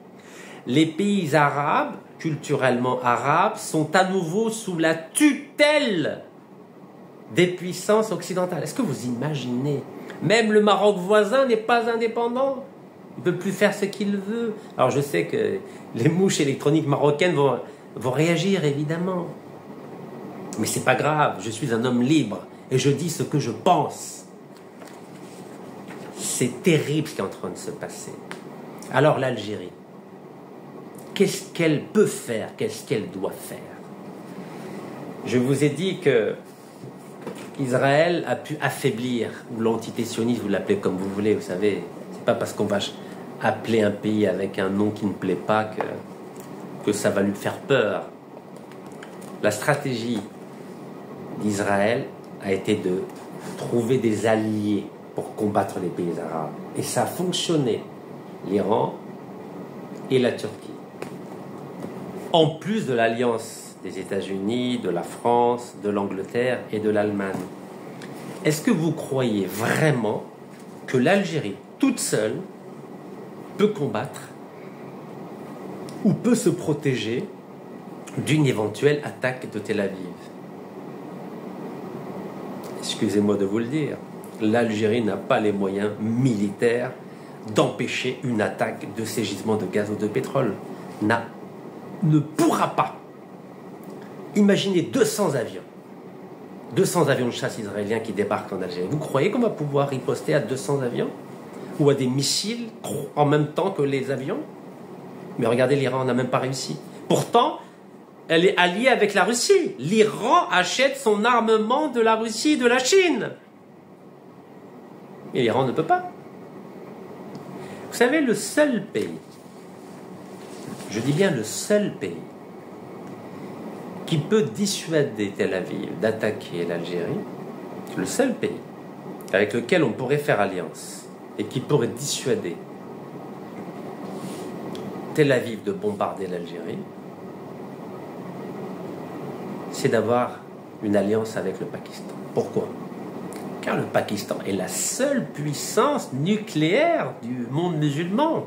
Les pays arabes, culturellement arabes, sont à nouveau sous la tutelle des puissances occidentales. Est-ce que vous imaginez? Même le Maroc voisin n'est pas indépendant. Il ne peut plus faire ce qu'il veut. Alors je sais que les mouches électroniques marocaines vont réagir, évidemment. Mais c'est pas grave, je suis un homme libre et je dis ce que je pense. C'est terrible ce qui est en train de se passer. Alors l'Algérie, qu'est-ce qu'elle peut faire? Qu'est-ce qu'elle doit faire? Je vous ai dit que Israël a pu affaiblir, ou l'entité sioniste, vous l'appelez comme vous voulez, vous savez, c'est pas parce qu'on va appeler un pays avec un nom qui ne plaît pas que ça va lui faire peur. La stratégie d'Israël a été de trouver des alliés pour combattre les pays arabes. Et ça a fonctionné. L'Iran et la Turquie. En plus de l'alliance des États-Unis, de la France, de l'Angleterre et de l'Allemagne. Est-ce que vous croyez vraiment que l'Algérie, toute seule, peut combattre ou peut se protéger d'une éventuelle attaque de Tel Aviv? Excusez-moi de vous le dire, l'Algérie n'a pas les moyens militaires d'empêcher une attaque de ces gisements de gaz ou de pétrole. Ne pourra pas. Imaginez 200 avions de chasse israéliens qui débarquent en Algérie. Vous croyez qu'on va pouvoir riposter à 200 avions? Ou à des missiles en même temps que les avions? Mais regardez, l'Iran n'a même pas réussi. Pourtant, elle est alliée avec la Russie. L'Iran achète son armement de la Russie et de la Chine. Et l'Iran ne peut pas. Vous savez, le seul pays, je dis bien le seul pays, qui peut dissuader Tel Aviv d'attaquer l'Algérie, le seul pays avec lequel on pourrait faire alliance et qui pourrait dissuader Tel Aviv de bombarder l'Algérie, c'est d'avoir une alliance avec le Pakistan. Pourquoi? Car le Pakistan est la seule puissance nucléaire du monde musulman.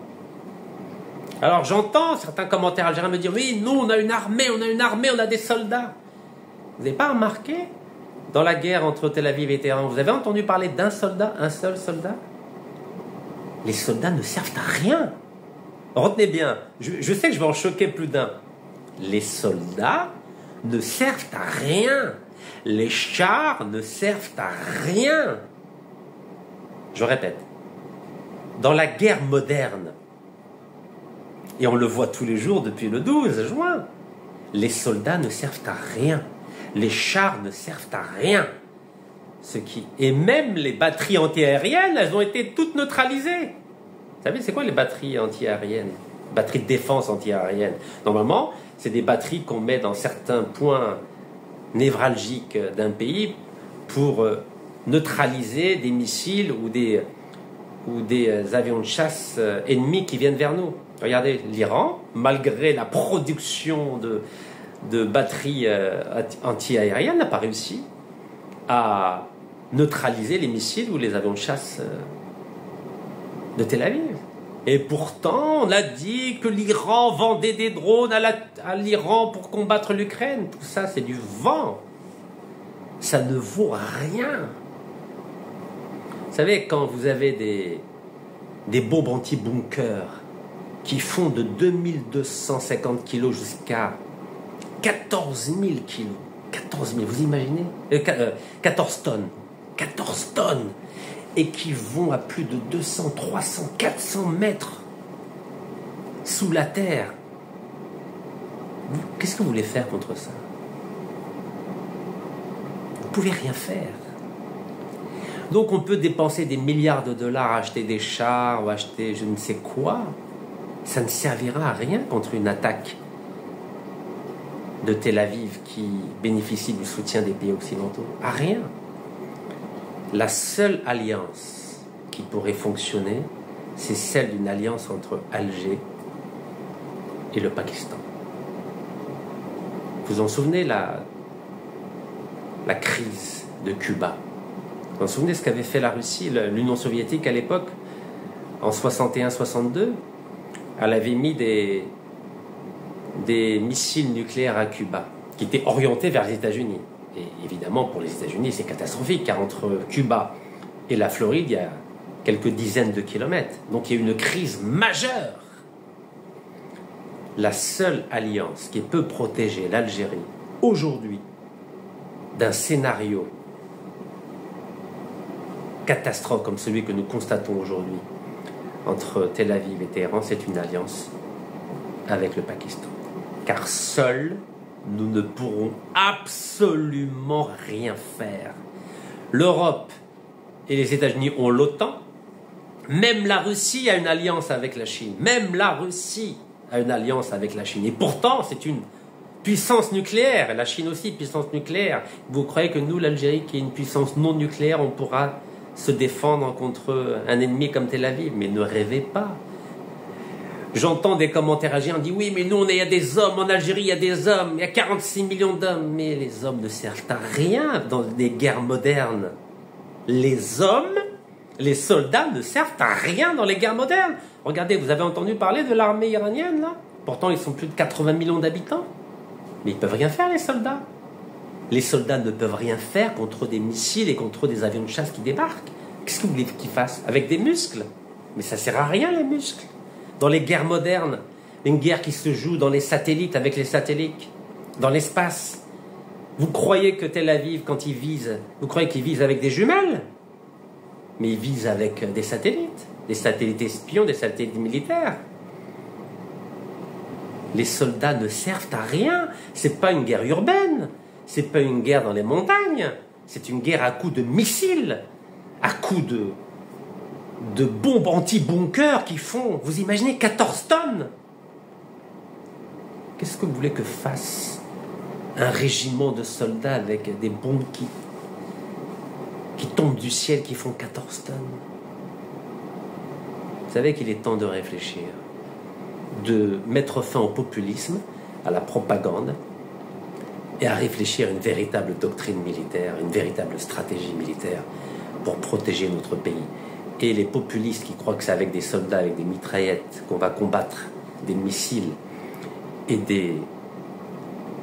Alors j'entends certains commentaires algériens me dire « Oui, nous, on a une armée, on a des soldats. » Vous n'avez pas remarqué, dans la guerre entre Tel Aviv et Téhéran, vous avez entendu parler d'un soldat, un seul soldat? Les soldats ne servent à rien. Retenez bien, je sais que je vais en choquer plus d'un. Les soldats ne servent à rien. Les chars ne servent à rien. Je répète, dans la guerre moderne, et on le voit tous les jours depuis le 12 juin, les soldats ne servent à rien. Les chars ne servent à rien. Et même les batteries antiaériennes, elles ont été toutes neutralisées. Vous savez, c'est quoi les batteries antiaériennes? Batteries de défense antiaérienne. Normalement, c'est des batteries qu'on met dans certains points névralgiques d'un pays pour neutraliser des missiles ou des avions de chasse ennemis qui viennent vers nous. Regardez, l'Iran, malgré la production de batteries anti-aériennes n'a pas réussi à neutraliser les missiles ou les avions de chasse de Tel Aviv. Et pourtant, on a dit que l'Iran vendait des drones à l'Iran pour combattre l'Ukraine. Tout ça, c'est du vent. Ça ne vaut rien. Vous savez, quand vous avez des bombes anti-bunker qui font de 2250 kilos jusqu'à 14 000 kilos. 14 000, vous imaginez 14 tonnes. 14 tonnes. Et qui vont à plus de 200, 300, 400 mètres sous la terre. Qu'est-ce que vous voulez faire contre ça? Vous ne pouvez rien faire. Donc on peut dépenser des milliards de dollars à acheter des chars ou acheter je ne sais quoi. Ça ne servira à rien contre une attaque de Tel Aviv qui bénéficie du soutien des pays occidentaux. À rien. La seule alliance qui pourrait fonctionner, c'est celle d'une alliance entre Alger et le Pakistan. Vous vous en souvenez, la crise de Cuba? Vous vous souvenez ce qu'avait fait la Russie, l'Union soviétique à l'époque, en 61-62? Elle avait mis des missiles nucléaires à Cuba, qui étaient orientés vers les États-Unis. Et évidemment, pour les États-Unis, c'est catastrophique, car entre Cuba et la Floride, il y a quelques dizaines de kilomètres. Donc il y a une crise majeure. La seule alliance qui peut protéger l'Algérie, aujourd'hui, d'un scénario catastrophe comme celui que nous constatons aujourd'hui, entre Tel Aviv et Téhéran, c'est une alliance avec le Pakistan. Car seuls, nous ne pourrons absolument rien faire. L'Europe et les États-Unis ont l'OTAN. Même la Russie a une alliance avec la Chine. Même la Russie a une alliance avec la Chine. Et pourtant, c'est une puissance nucléaire. La Chine aussi, puissance nucléaire. Vous croyez que nous, l'Algérie, qui est une puissance non nucléaire, on pourra se défendre contre un ennemi comme Tel Aviv? Mais ne rêvez pas. J'entends des commentaires algériens, on dit oui, mais nous, il y a des hommes, en Algérie, il y a des hommes, il y a 46 millions d'hommes. Mais les hommes ne servent à rien dans des guerres modernes. Les hommes, les soldats ne servent à rien dans les guerres modernes. Regardez, vous avez entendu parler de l'armée iranienne, là? Pourtant, ils sont plus de 80 millions d'habitants. Mais ils ne peuvent rien faire, les soldats. Les soldats ne peuvent rien faire contre des missiles et contre des avions de chasse qui débarquent. Qu'est-ce que vous voulez qu'ils fassent? Avec des muscles? Mais ça ne sert à rien, les muscles. Dans les guerres modernes, une guerre qui se joue dans les satellites, avec les satellites, dans l'espace. Vous croyez que Tel Aviv, quand il vise, vous croyez qu'il vise avec des jumelles? Mais il vise avec des satellites espions, des satellites militaires. Les soldats ne servent à rien. C'est pas une guerre urbaine. C'est pas une guerre dans les montagnes. C'est une guerre à coups de missiles, à coups de bombes anti-bunker qui font, vous imaginez, 14 tonnes. Qu'est-ce que vous voulez que fasse un régiment de soldats avec des bombes qui tombent du ciel, qui font 14 tonnes? Vous savez qu'il est temps de réfléchir, de mettre fin au populisme, à la propagande, et à réfléchir à une véritable doctrine militaire, une véritable stratégie militaire pour protéger notre pays. Et les populistes qui croient que c'est avec des soldats, avec des mitraillettes qu'on va combattre des missiles et des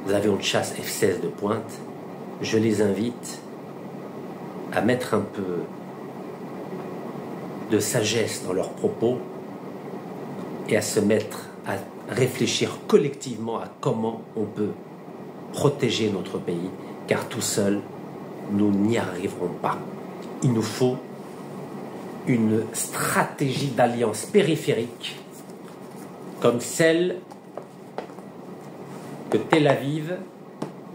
avions de chasse F-16 de pointe, je les invite à mettre un peu de sagesse dans leurs propos et à se mettre à réfléchir collectivement à comment on peut protéger notre pays, car tout seul, nous n'y arriverons pas. Il nous faut une stratégie d'alliance périphérique comme celle que Tel Aviv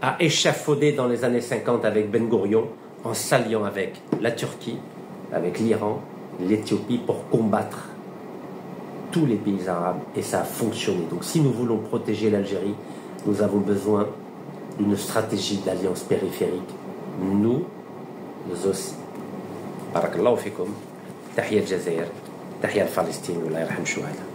a échafaudée dans les années 50 avec Ben Gourion, en s'alliant avec la Turquie, avec l'Iran, l'Éthiopie pour combattre tous les pays arabes, et ça a fonctionné. Donc si nous voulons protéger l'Algérie, nous avons besoin d'une stratégie d'alliance périphérique, nous aussi. Barakallahu fikum. تحية الجزائر، تحية لفلسطين، والله يرحم الشهداء.